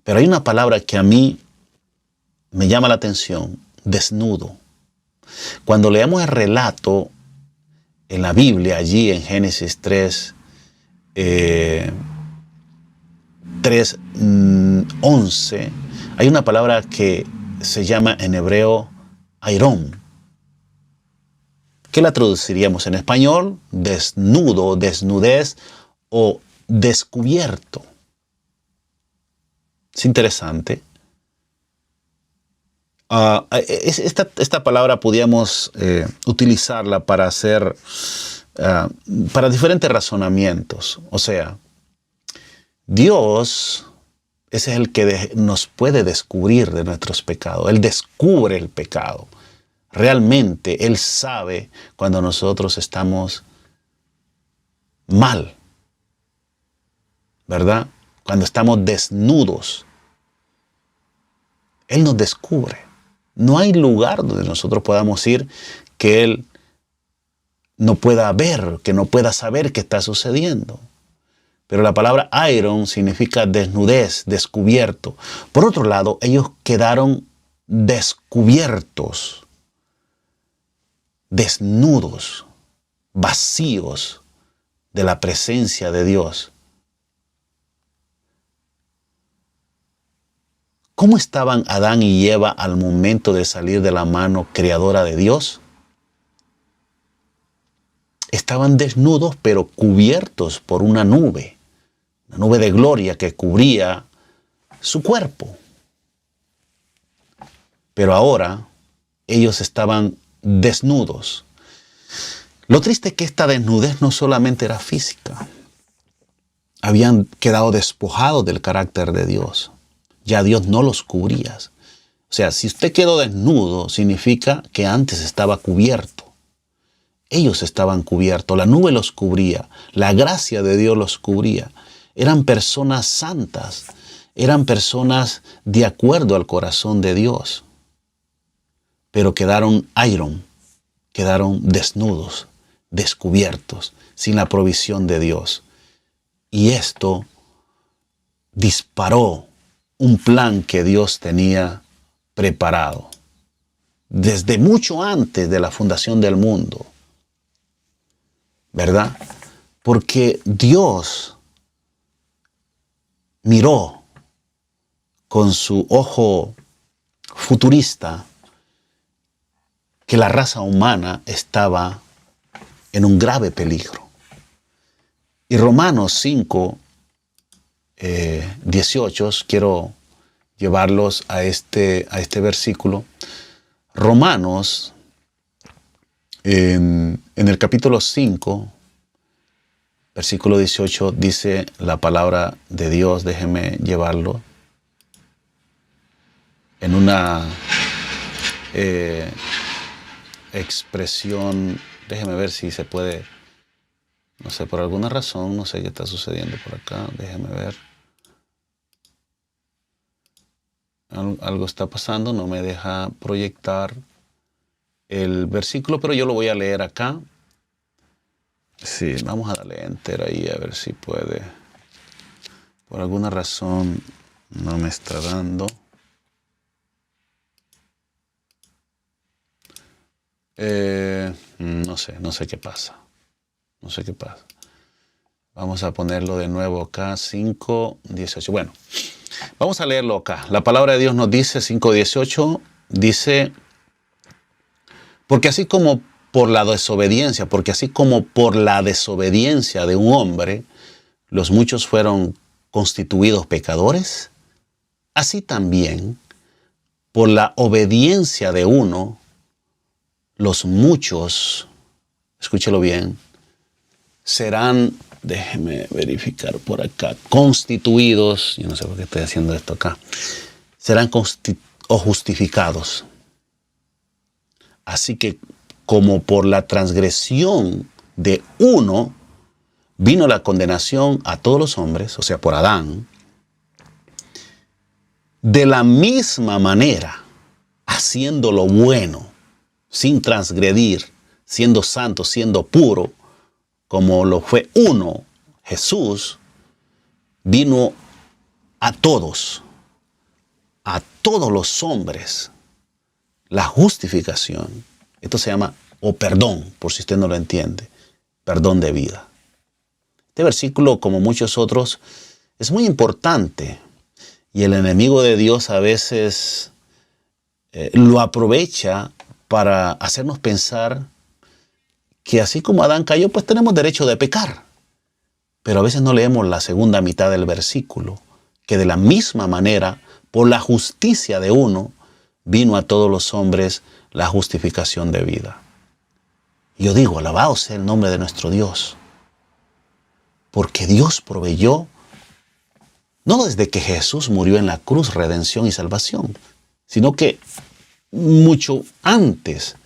Pero hay una palabra que a mí me llama la atención, desnudo. Cuando leemos el relato en la Biblia, allí en Génesis 3, 11, hay una palabra que se llama en hebreo airón. ¿Qué la traduciríamos en español? Desnudo, desnudez o descubierto. Es interesante. Esta palabra podíamos utilizarla para hacer, para diferentes razonamientos. O sea, Dios ese es el que nos puede descubrir de nuestros pecados. Él descubre el pecado. Realmente Él sabe cuando nosotros estamos mal, ¿verdad? Cuando estamos desnudos. Él nos descubre. No hay lugar donde nosotros podamos ir que Él no pueda ver, que no pueda saber qué está sucediendo. Pero la palabra iron significa desnudez, descubierto. Por otro lado, ellos quedaron descubiertos, desnudos, vacíos de la presencia de Dios. ¿Cómo estaban Adán y Eva al momento de salir de la mano creadora de Dios? Estaban desnudos, pero cubiertos por una nube de gloria que cubría su cuerpo. Pero ahora ellos estaban desnudos. Lo triste es que esta desnudez no solamente era física. Habían quedado despojados del carácter de Dios. Ya Dios no los cubría. O sea, si usted quedó desnudo, significa que antes estaba cubierto. Ellos estaban cubiertos, la nube los cubría, la gracia de Dios los cubría. Eran personas santas, eran personas de acuerdo al corazón de Dios, pero quedaron quedaron desnudos, descubiertos, sin la provisión de Dios. Y esto disparó un plan que Dios tenía preparado desde mucho antes de la fundación del mundo, ¿verdad? Porque Dios miró con su ojo futurista que la raza humana estaba en un grave peligro. Y Romanos 5, 18, quiero llevarlos a este versículo. Romanos, en el capítulo 5, versículo 18, dice la palabra de Dios. Déjeme llevarlo en una expresión. Déjeme ver si se puede. No sé, por alguna razón, no sé qué está sucediendo por acá. Déjeme ver. Algo está pasando, no me deja proyectar el versículo, pero yo lo voy a leer acá. Sí, vamos a darle enter ahí a ver si puede. Por alguna razón no me está dando. No sé qué pasa. No sé qué pasa. Vamos a ponerlo de nuevo acá, 5:18. Bueno, vamos a leerlo acá. La palabra de Dios nos dice, 5:18, dice, porque así como por la desobediencia de un hombre, los muchos fueron constituidos pecadores, así también, por la obediencia de uno, los muchos, escúchelo bien, serán, déjeme verificar por acá, constituidos, yo no sé por qué estoy haciendo esto acá, serán justificados. Así que como por la transgresión de uno vino la condenación a todos los hombres, o sea, por Adán, de la misma manera, haciendo lo bueno, sin transgredir, siendo santo, siendo puro, como lo fue uno, Jesús, vino a todos los hombres, la justificación. Esto se llama, o perdón, por si usted no lo entiende, perdón de vida. Este versículo, como muchos otros, es muy importante y el enemigo de Dios a veces lo aprovecha para hacernos pensar que así como Adán cayó, pues tenemos derecho de pecar. Pero a veces no leemos la segunda mitad del versículo, que de la misma manera, por la justicia de uno, vino a todos los hombres la justificación de vida. Y yo digo, alabado sea el nombre de nuestro Dios, porque Dios proveyó, no desde que Jesús murió en la cruz, redención y salvación, sino que mucho antes,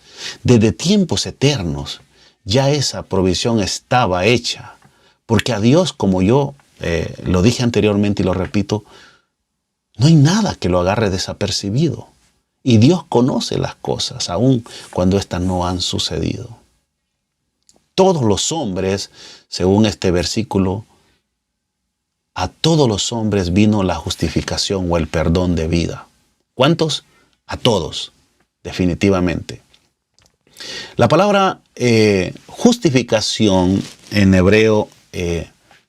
desde tiempos eternos, ya esa provisión estaba hecha. Porque a Dios, como yo lo dije anteriormente y lo repito, no hay nada que lo agarre desapercibido. Y Dios conoce las cosas, aun cuando éstas no han sucedido. Todos los hombres, según este versículo, a todos los hombres vino la justificación o el perdón de vida. ¿Cuántos? A todos, definitivamente. La palabra justificación en hebreo,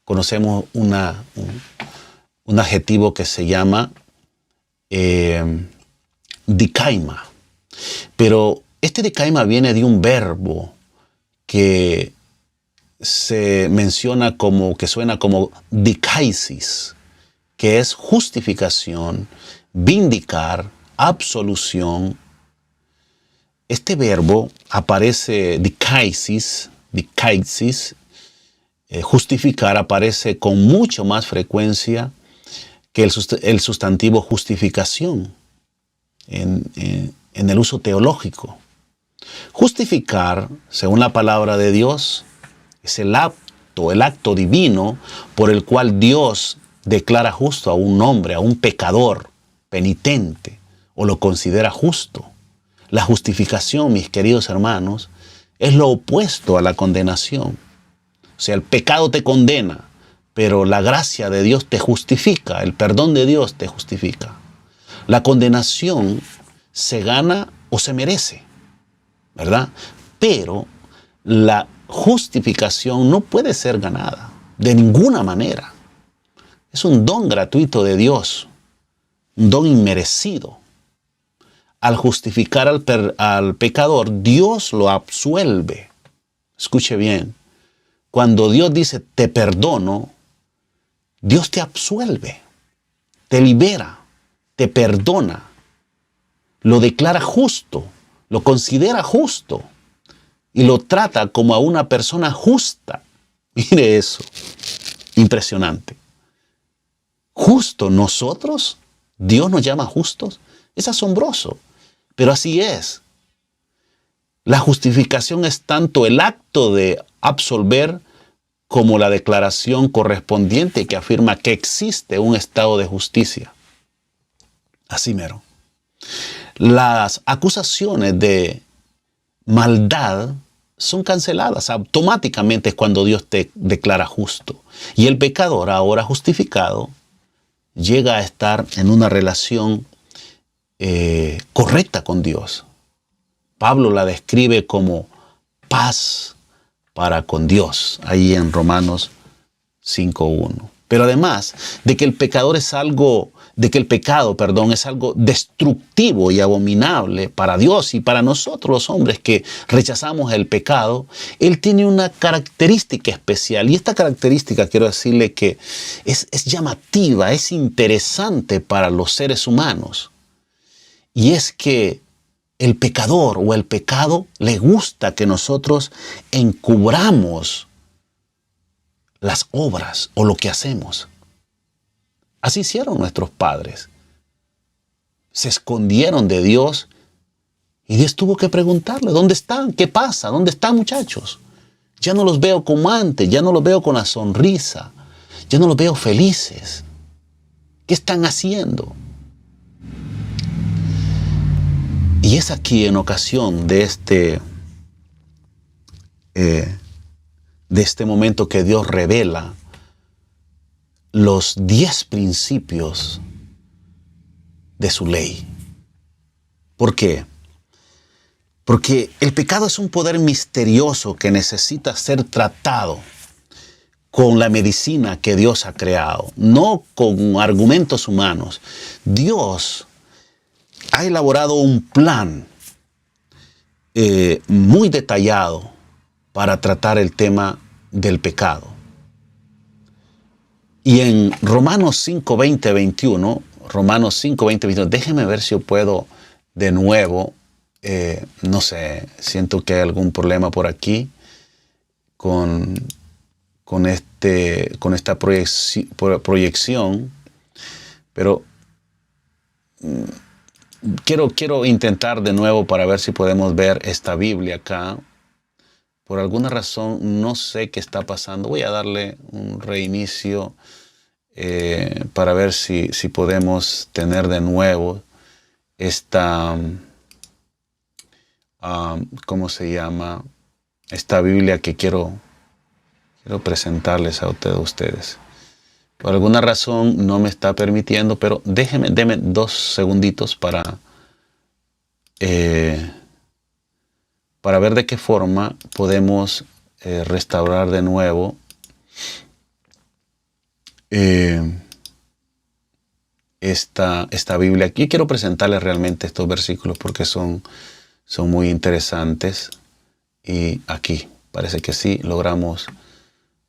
conocemos un adjetivo que se llama dikaima. Pero este dikaima viene de un verbo que se menciona como, que suena como dikaisis, que es justificación, vindicar, absolución. Este verbo aparece, dikaisis, justificar, aparece con mucho más frecuencia que el sustantivo justificación en el uso teológico. Justificar, según la palabra de Dios, es el acto divino por el cual Dios declara justo a un hombre, a un pecador penitente, o lo considera justo. La justificación, mis queridos hermanos, es lo opuesto a la condenación. O sea, el pecado te condena, pero la gracia de Dios te justifica, el perdón de Dios te justifica. La condenación se gana o se merece, ¿verdad? Pero la justificación no puede ser ganada de ninguna manera. Es un don gratuito de Dios, un don inmerecido. Al justificar al pecador, Dios lo absuelve. Escuche bien, cuando Dios dice te perdono, Dios te absuelve, te libera, te perdona, lo declara justo, lo considera justo y lo trata como a una persona justa. Mire eso, impresionante. Justo, nosotros, Dios nos llama justos, es asombroso, pero así es. La justificación es tanto el acto de absolver como la declaración correspondiente que afirma que existe un estado de justicia. Así mero. Las acusaciones de maldad son canceladas automáticamente cuando Dios te declara justo. Y el pecador, ahora justificado, llega a estar en una relación correcta con Dios. Pablo la describe como paz para con Dios, ahí en Romanos 5:1. Pero además de que el pecado es algo destructivo y abominable para Dios y para nosotros los hombres que rechazamos el pecado, Él tiene una característica especial. Y esta característica quiero decirle que es llamativa, es interesante para los seres humanos. Y es que el pecador o el pecado le gusta que nosotros encubramos las obras o lo que hacemos. Así hicieron nuestros padres. Se escondieron de Dios y Dios tuvo que preguntarle, ¿dónde están? ¿Qué pasa? ¿Dónde están, muchachos? Ya no los veo como antes, ya no los veo con la sonrisa, ya no los veo felices. ¿Qué están haciendo? Y es aquí en ocasión de este momento que Dios revela los 10 principios de su ley. ¿Por qué? Porque el pecado es un poder misterioso que necesita ser tratado con la medicina que Dios ha creado, no con argumentos humanos. Dios ha elaborado un plan muy detallado para tratar el tema del pecado. Y en Romanos 5, 20, 21, déjenme ver si yo puedo de nuevo, no sé, siento que hay algún problema por aquí con esta proyección, pero quiero intentar de nuevo para ver si podemos ver esta Biblia acá. Por alguna razón no sé qué está pasando. Voy a darle un reinicio para ver si podemos tener de nuevo esta, ¿cómo se llama? Esta Biblia que quiero presentarles a ustedes. Por alguna razón no me está permitiendo, pero déme 2 segunditos para ver de qué forma podemos restaurar de nuevo esta Biblia. Aquí quiero presentarles realmente estos versículos porque son muy interesantes y aquí parece que sí logramos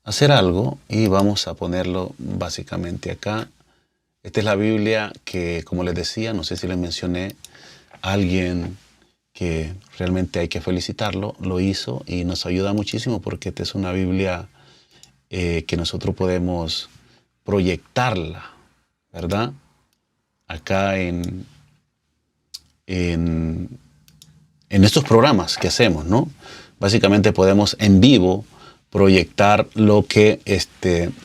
hacer algo y vamos a ponerlo básicamente acá. Esta es la Biblia que, como les decía, no sé si les mencioné, alguien que realmente hay que felicitarlo, lo hizo y nos ayuda muchísimo porque esta es una Biblia que nosotros podemos proyectarla, ¿verdad? Acá en estos programas que hacemos, ¿no? Básicamente podemos en vivo proyectar lo que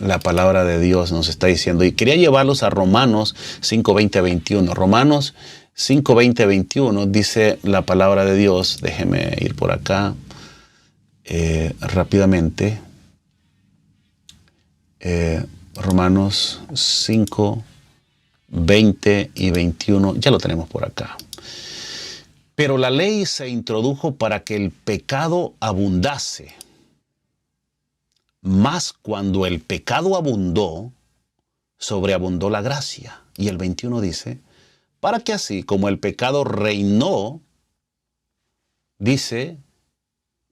la palabra de Dios nos está diciendo. Y quería llevarlos a Romanos 5, 20, 21. Romanos 5, 20, 21 dice la palabra de Dios. Déjeme ir por acá rápidamente. Romanos 5, 20 y 21. Ya lo tenemos por acá. Pero la ley se introdujo para que el pecado abundase. Mas cuando el pecado abundó, sobreabundó la gracia. Y el 21 dice, para que así como el pecado reinó, dice,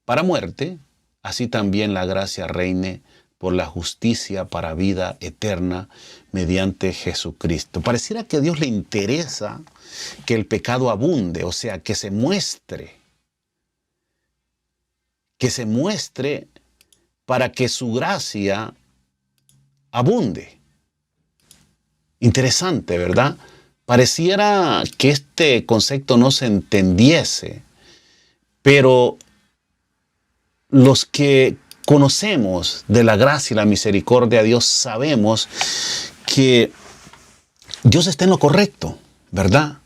para muerte, así también la gracia reine por la justicia para vida eterna mediante Jesucristo. Pareciera que a Dios le interesa que el pecado abunde, o sea, que se muestre para que su gracia abunde. Interesante, ¿verdad? Pareciera que este concepto no se entendiese, pero los que conocemos de la gracia y la misericordia de Dios sabemos que Dios está en lo correcto, ¿verdad?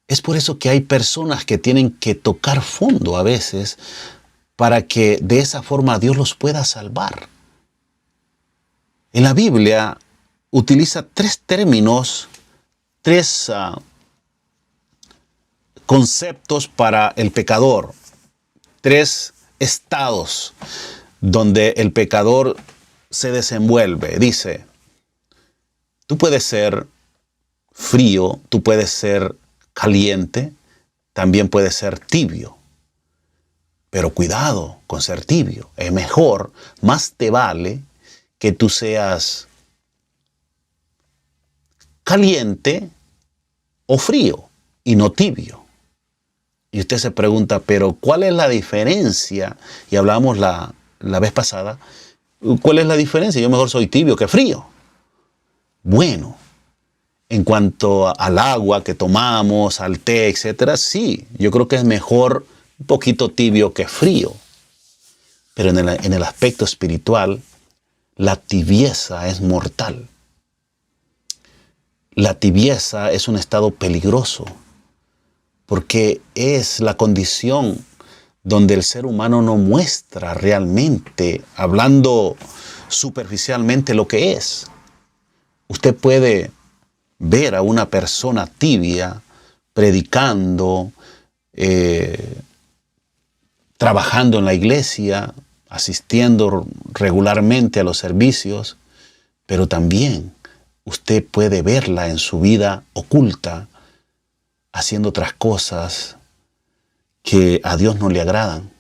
Es por eso que hay personas que tienen que tocar fondo a veces para que de esa forma Dios los pueda salvar. En la Biblia utiliza tres términos, tres conceptos para el pecador, tres estados donde el pecador se desenvuelve. Dice, tú puedes ser frío, tú puedes ser caliente, también puedes ser tibio. Pero cuidado con ser tibio. Es mejor, más te vale que tú seas caliente o frío y no tibio. Y usted se pregunta, pero ¿cuál es la diferencia? Y hablábamos la vez pasada, ¿cuál es la diferencia? Yo mejor soy tibio que frío. Bueno, en cuanto al agua que tomamos, al té, etcétera, sí, yo creo que es mejor un poquito tibio que frío. Pero en el aspecto espiritual, la tibieza es mortal. La tibieza es un estado peligroso, porque es la condición donde el ser humano no muestra realmente, hablando superficialmente, lo que es. Usted puede ver a una persona tibia predicando, trabajando en la iglesia, asistiendo regularmente a los servicios, pero también usted puede verla en su vida oculta, haciendo otras cosas que a Dios no le agradan.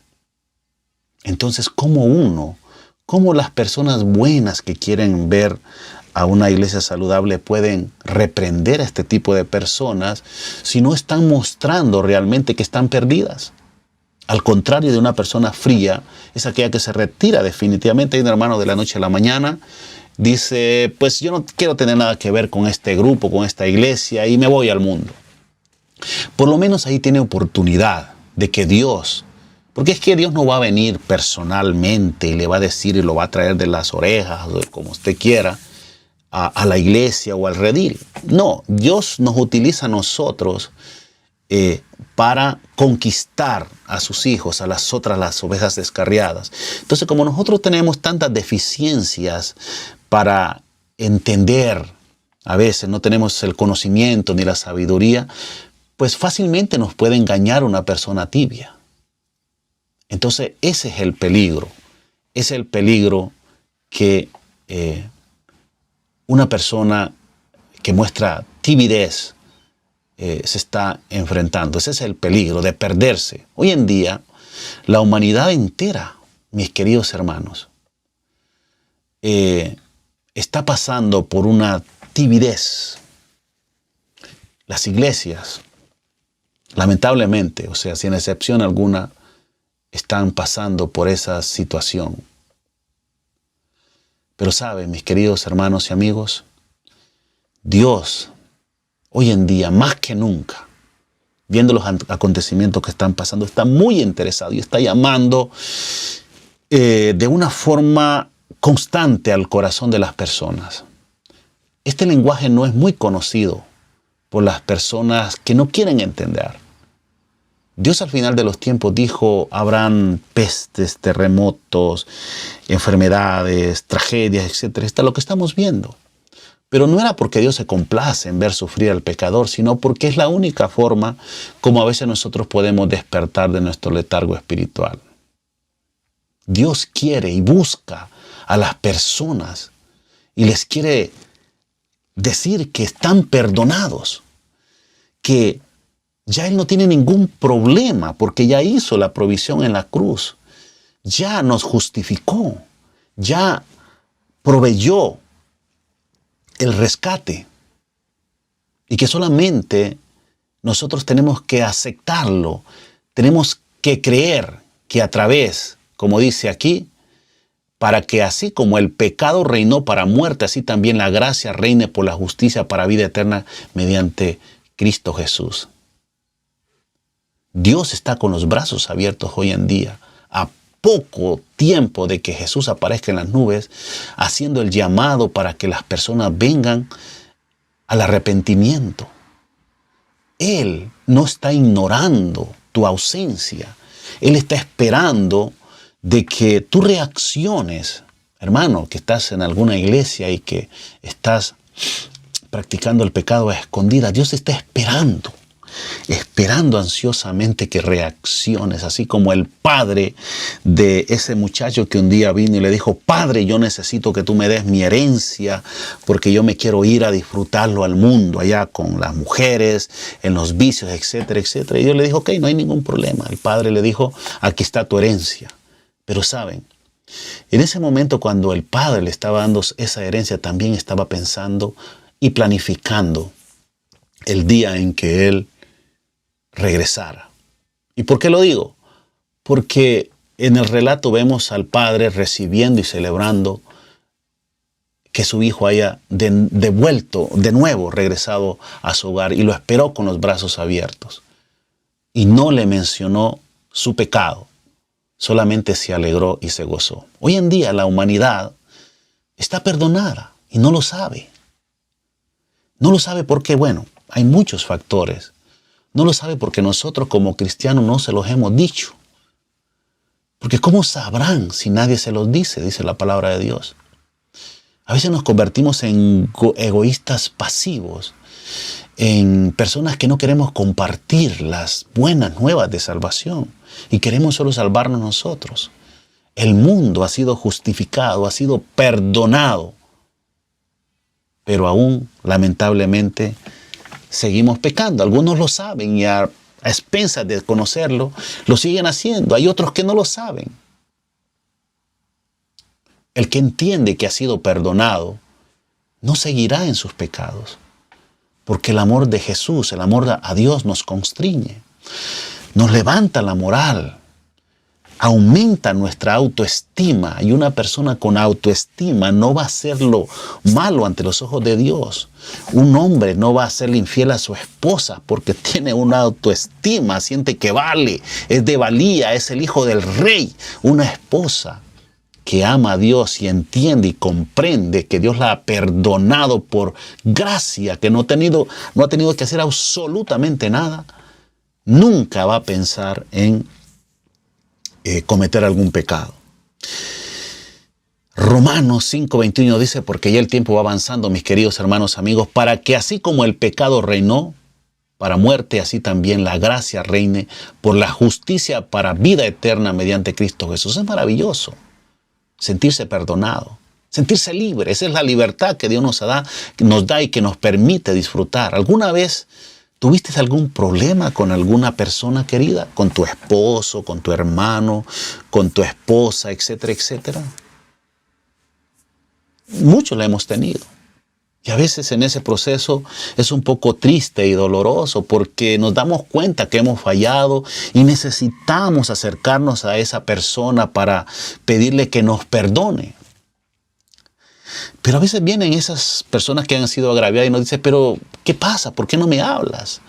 Entonces, ¿cómo las personas buenas que quieren ver a una iglesia saludable pueden reprender a este tipo de personas si no están mostrando realmente que están perdidas? Al contrario de una persona fría, es aquella que se retira definitivamente. Hay un hermano de la noche a la mañana, dice, pues yo no quiero tener nada que ver con este grupo, con esta iglesia, y me voy al mundo. Por lo menos ahí tiene oportunidad de que Dios, porque es que Dios no va a venir personalmente y le va a decir y lo va a traer de las orejas, o como usted quiera, a la iglesia o al redil. No, Dios nos utiliza a nosotros para conquistar a sus hijos, a las ovejas descarriadas. Entonces, como nosotros tenemos tantas deficiencias para entender, a veces no tenemos el conocimiento ni la sabiduría, pues fácilmente nos puede engañar una persona tibia. Entonces, ese es el peligro. Es el peligro que una persona que muestra timidez se está enfrentando. Ese es el peligro de perderse. Hoy en día, la humanidad entera, mis queridos hermanos, está pasando por una timidez. Las iglesias, lamentablemente, o sea, sin excepción alguna, están pasando por esa situación. Pero saben, mis queridos hermanos y amigos, Dios, hoy en día, más que nunca, viendo los acontecimientos que están pasando, está muy interesado y está llamando de una forma constante al corazón de las personas. Este lenguaje no es muy conocido por las personas que no quieren entender. Dios al final de los tiempos dijo, habrán pestes, terremotos, enfermedades, tragedias, etc. Esto es lo que estamos viendo. Pero no era porque Dios se complace en ver sufrir al pecador, sino porque es la única forma como a veces nosotros podemos despertar de nuestro letargo espiritual. Dios quiere y busca a las personas y les quiere decir que están perdonados, que ya Él no tiene ningún problema porque ya hizo la provisión en la cruz, ya nos justificó, ya proveyó el rescate y que solamente nosotros tenemos que aceptarlo, tenemos que creer que a través, como dice aquí, para que así como el pecado reinó para muerte, así también la gracia reine por la justicia para vida eterna mediante Cristo Jesús. Dios está con los brazos abiertos hoy en día, a poco tiempo de que Jesús aparezca en las nubes, haciendo el llamado para que las personas vengan al arrepentimiento. Él no está ignorando tu ausencia. Él está esperando de que tú reacciones, hermano, que estás en alguna iglesia y que estás practicando el pecado a escondidas. Dios está esperando ansiosamente que reacciones, así como el padre de ese muchacho que un día vino y le dijo, Padre, yo necesito que tú me des mi herencia porque yo me quiero ir a disfrutarlo al mundo, allá con las mujeres, en los vicios, etcétera, etcétera. Y Dios le dijo, ok, no hay ningún problema. El padre le dijo, aquí está tu herencia. Pero saben, en ese momento cuando el padre le estaba dando esa herencia, también estaba pensando y planificando el día en que él regresara. ¿Y por qué lo digo? Porque en el relato vemos al padre recibiendo y celebrando que su hijo haya devuelto, de nuevo regresado a su hogar, y lo esperó con los brazos abiertos. Y no le mencionó su pecado, solamente se alegró y se gozó. Hoy en día la humanidad está perdonada y no lo sabe. No lo sabe porque, bueno, hay muchos factores. No lo sabe porque nosotros como cristianos no se los hemos dicho. Porque ¿cómo sabrán si nadie se los dice? Dice la palabra de Dios. A veces nos convertimos en egoístas pasivos, en personas que no queremos compartir las buenas nuevas de salvación y queremos solo salvarnos nosotros. El mundo ha sido justificado, ha sido perdonado, pero aún, lamentablemente, seguimos pecando. Algunos lo saben y a expensas de conocerlo, lo siguen haciendo. Hay otros que no lo saben. El que entiende que ha sido perdonado, no seguirá en sus pecados. Porque el amor de Jesús, el amor a Dios nos constriñe. Nos levanta la moral. Aumenta nuestra autoestima. Y una persona con autoestima no va a hacer lo malo ante los ojos de Dios. Un hombre no va a serle infiel a su esposa porque tiene una autoestima, siente que vale, es de valía, es el hijo del rey. Una esposa que ama a Dios y entiende y comprende que Dios la ha perdonado por gracia, que no ha tenido que hacer absolutamente nada, nunca va a pensar en cometer algún pecado. Romanos 5:21 dice, porque ya el tiempo va avanzando, mis queridos hermanos, amigos, para que así como el pecado reinó para muerte, así también la gracia reine por la justicia para vida eterna mediante Cristo Jesús. Es maravilloso sentirse perdonado, sentirse libre. Esa es la libertad que Dios nos da y que nos permite disfrutar. ¿Alguna vez tuviste algún problema con alguna persona querida? ¿Con tu esposo, con tu hermano, con tu esposa, etcétera, etcétera? Muchos la hemos tenido. Y a veces en ese proceso es un poco triste y doloroso porque nos damos cuenta que hemos fallado y necesitamos acercarnos a esa persona para pedirle que nos perdone. Pero a veces vienen esas personas que han sido agraviadas y nos dicen, pero ¿qué pasa? ¿Por qué no me hablas?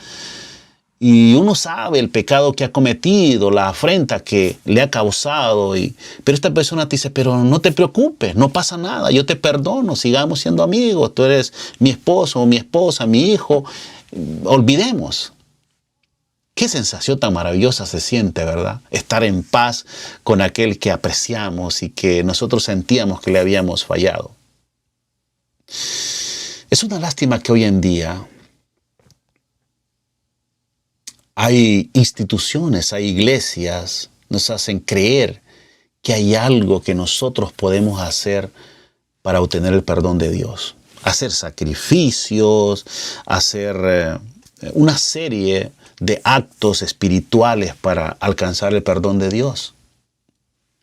Y uno sabe el pecado que ha cometido, la afrenta que le ha causado. Pero esta persona te dice, pero no te preocupes, no pasa nada, yo te perdono, sigamos siendo amigos, tú eres mi esposo, mi esposa, mi hijo, olvidemos. Qué sensación tan maravillosa se siente, ¿verdad? Estar en paz con aquel que apreciamos y que nosotros sentíamos que le habíamos fallado. Es una lástima que hoy en día hay instituciones, hay iglesias, nos hacen creer que hay algo que nosotros podemos hacer para obtener el perdón de Dios. Hacer sacrificios, hacer una serie de actos espirituales para alcanzar el perdón de Dios.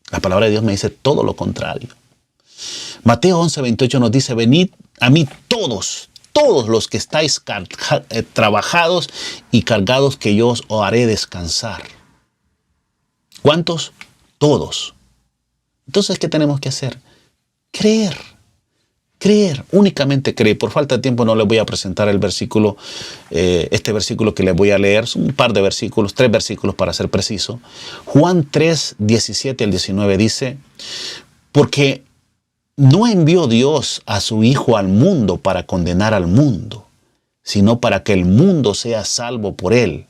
La palabra de Dios me dice todo lo contrario. Mateo 11:28 nos dice, venid a mí todos los que estáis trabajados y cargados, que yo os haré descansar. ¿Cuántos? Todos. Entonces, ¿qué tenemos que hacer? Creer. Creer, únicamente creer. Por falta de tiempo no les voy a presentar el versículo, este versículo que les voy a leer. Son un par de versículos, 3 versículos para ser preciso. Juan 3, 17 al 19 dice, porque no envió Dios a su Hijo al mundo para condenar al mundo, sino para que el mundo sea salvo por él.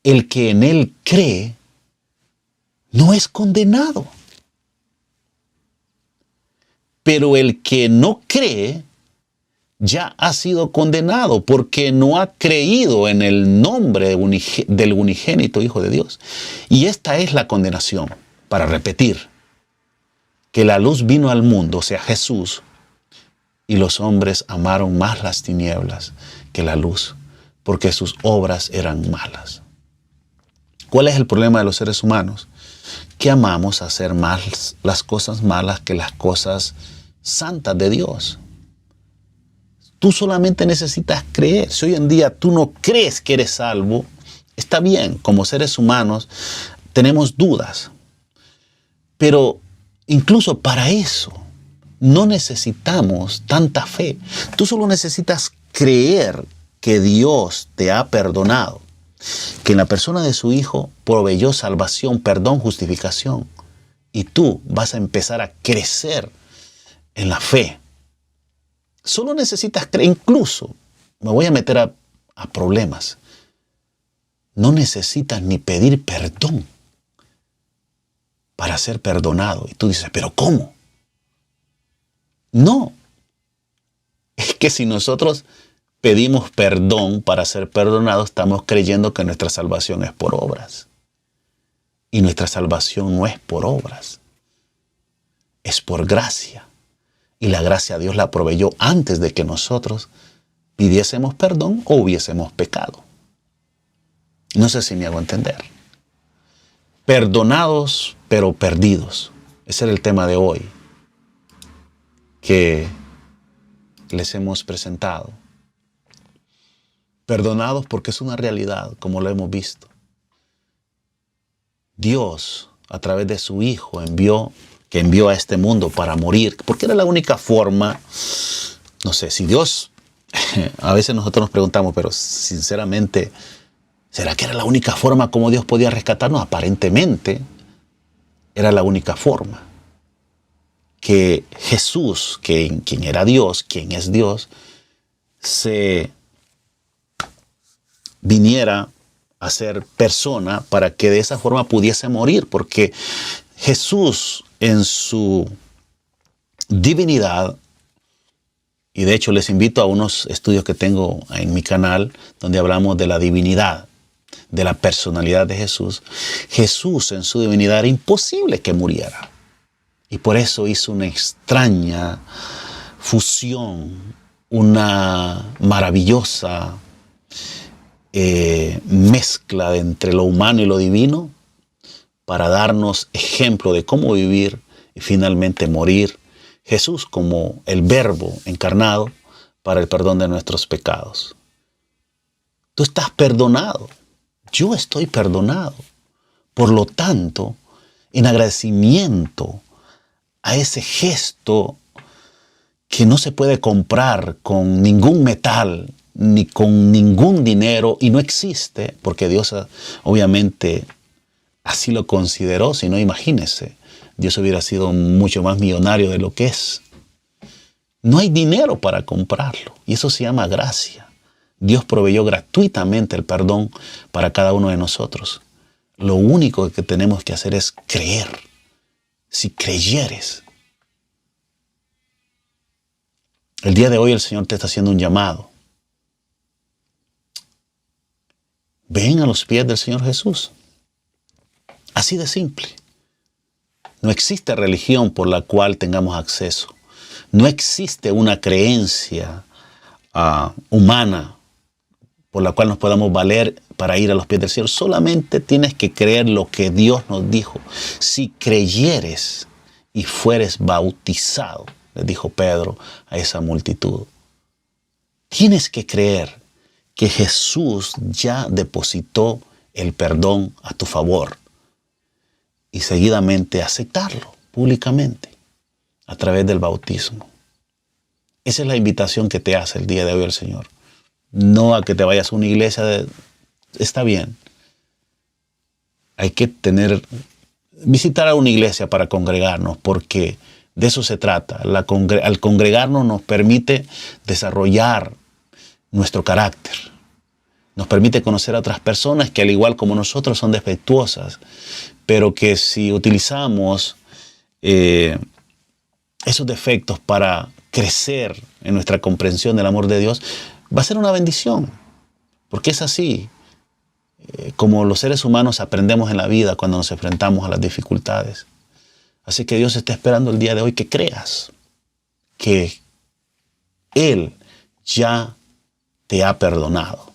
El que en él cree no es condenado. Pero el que no cree ya ha sido condenado porque no ha creído en el nombre del unigénito Hijo de Dios. Y esta es la condenación, para repetir, que la luz vino al mundo, o sea, Jesús, y los hombres amaron más las tinieblas que la luz, porque sus obras eran malas. ¿Cuál es el problema de los seres humanos? Que amamos hacer más las cosas malas que las cosas santas de Dios. Tú solamente necesitas creer. Si hoy en día tú no crees que eres salvo, está bien, como seres humanos tenemos dudas. Pero incluso para eso no necesitamos tanta fe. Tú solo necesitas creer que Dios te ha perdonado, que en la persona de su Hijo proveyó salvación, perdón, justificación. Y tú vas a empezar a crecer en la fe. Solo necesitas creer. Incluso, me voy a meter a problemas. No necesitas ni pedir perdón para ser perdonado. Y tú dices, ¿pero cómo? No. Es que si nosotros pedimos perdón para ser perdonados, estamos creyendo que nuestra salvación es por obras. Y nuestra salvación no es por obras. Es por gracia. Y la gracia Dios la proveyó antes de que nosotros pidiésemos perdón o hubiésemos pecado. No sé si me hago entender. Perdonados, pero perdidos. Ese era el tema de hoy que les hemos presentado. Perdonados porque es una realidad, como lo hemos visto. Dios, a través de su Hijo, que envió a este mundo para morir, porque era la única forma. No sé, si Dios, a veces nosotros nos preguntamos, pero sinceramente, ¿será que era la única forma como Dios podía rescatarnos? Aparentemente, era la única forma. Que Jesús, quien era Dios, quien es Dios, se viniera a ser persona para que de esa forma pudiese morir, porque Jesús en su divinidad, y de hecho les invito a unos estudios que tengo en mi canal donde hablamos de la divinidad, de la personalidad de Jesús. Jesús en su divinidad era imposible que muriera. Y por eso hizo una extraña fusión, una maravillosa mezcla entre lo humano y lo divino para darnos ejemplo de cómo vivir y finalmente morir. Jesús como el Verbo encarnado para el perdón de nuestros pecados. Tú estás perdonado. Yo estoy perdonado. Por lo tanto, en agradecimiento a ese gesto que no se puede comprar con ningún metal, ni con ningún dinero, y no existe, porque Dios obviamente así lo consideró. Si no, imagínese, Dios hubiera sido mucho más millonario de lo que es. No hay dinero para comprarlo, y eso se llama gracia. Dios proveyó gratuitamente el perdón para cada uno de nosotros. Lo único que tenemos que hacer es creer. Si creyeres. El día de hoy el Señor te está haciendo un llamado. Ven a los pies del Señor Jesús. Así de simple. No existe religión por la cual tengamos acceso. No existe una creencia humana por la cual nos podamos valer para ir a los pies del Señor. Solamente tienes que creer lo que Dios nos dijo. Si creyeres y fueres bautizado, le dijo Pedro a esa multitud. Tienes que creer que Jesús ya depositó el perdón a tu favor y seguidamente aceptarlo públicamente a través del bautismo. Esa es la invitación que te hace el día de hoy el Señor. No a que te vayas a una iglesia, está bien. Hay que visitar a una iglesia para congregarnos, porque de eso se trata. Al congregarnos nos permite desarrollar nuestro carácter. Nos permite conocer a otras personas que al igual como nosotros son defectuosas, pero que si utilizamos esos defectos para crecer en nuestra comprensión del amor de Dios, va a ser una bendición, porque es así como los seres humanos aprendemos en la vida cuando nos enfrentamos a las dificultades. Así que Dios está esperando el día de hoy que creas que Él ya te ha perdonado.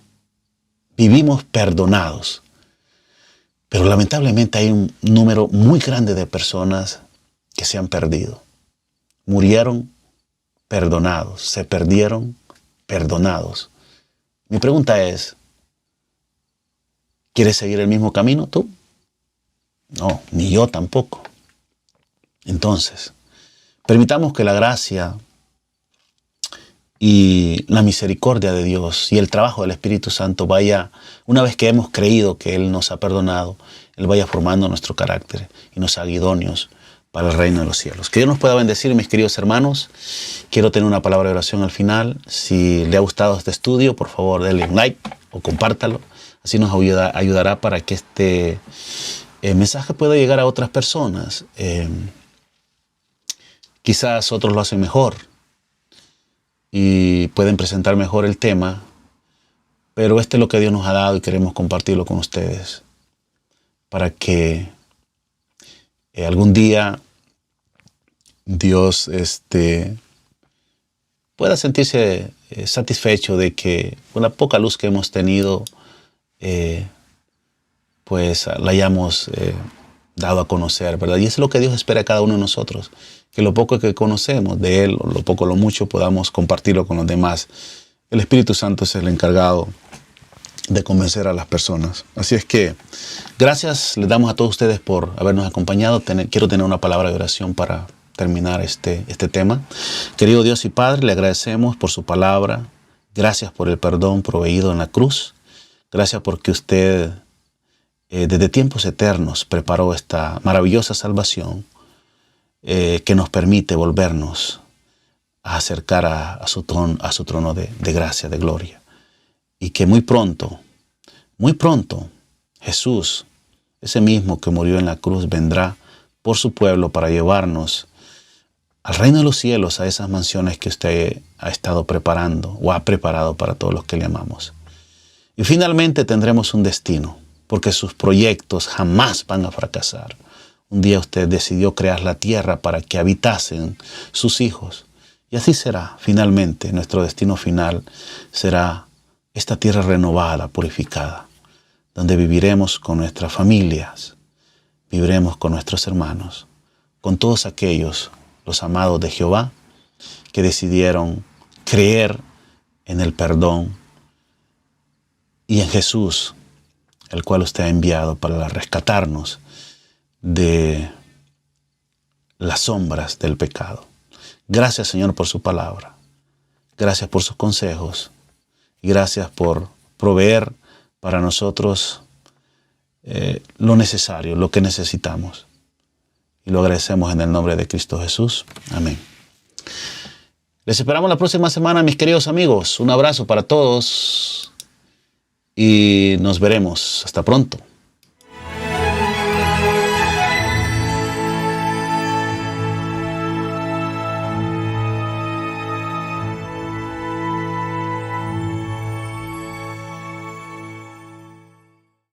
Vivimos perdonados, pero lamentablemente hay un número muy grande de personas que se han perdido. Murieron perdonados, se perdieron perdonados. Mi pregunta es, ¿quieres seguir el mismo camino tú? No, ni yo tampoco. Entonces, permitamos que la gracia y la misericordia de Dios y el trabajo del Espíritu Santo vaya, una vez que hemos creído que Él nos ha perdonado, Él vaya formando nuestro carácter y nos haga idóneos para el reino de los cielos. Que Dios nos pueda bendecir, mis queridos hermanos. Quiero tener una palabra de oración al final. Si le ha gustado este estudio, por favor, denle un like o compártalo. Así nos ayudará para que este mensaje pueda llegar a otras personas. Quizás otros lo hacen mejor y pueden presentar mejor el tema, pero este es lo que Dios nos ha dado y queremos compartirlo con ustedes para que algún día Dios pueda sentirse satisfecho de que con la poca luz que hemos tenido, pues la hayamos dado a conocer, ¿verdad? Y eso es lo que Dios espera de cada uno de nosotros, que lo poco que conocemos de Él, o lo poco o lo mucho, podamos compartirlo con los demás. El Espíritu Santo es el encargado de convencer a las personas. Así es que gracias les damos a todos ustedes por habernos acompañado. Quiero tener una palabra de oración para terminar este tema. Querido Dios y Padre, le agradecemos por su palabra. Gracias por el perdón proveído en la cruz. Gracias porque usted desde tiempos eternos preparó esta maravillosa salvación que nos permite volvernos a acercar a su trono de gracia, de gloria. Y que muy pronto, Jesús, ese mismo que murió en la cruz, vendrá por su pueblo para llevarnos al reino de los cielos, a esas mansiones que usted ha estado preparando o ha preparado para todos los que le amamos. Y finalmente tendremos un destino, porque sus proyectos jamás van a fracasar. Un día usted decidió crear la tierra para que habitasen sus hijos. Y así será. Finalmente, nuestro destino final será esta tierra renovada, purificada, donde viviremos con nuestras familias, viviremos con nuestros hermanos, con todos aquellos, los amados de Jehová, que decidieron creer en el perdón y en Jesús, el cual usted ha enviado para rescatarnos de las sombras del pecado. Gracias, Señor, por su palabra. Gracias por sus consejos. Y gracias por proveer para nosotros lo necesario, lo que necesitamos. Y lo agradecemos en el nombre de Cristo Jesús. Amén. Les esperamos la próxima semana, mis queridos amigos. Un abrazo para todos y nos veremos. Hasta pronto.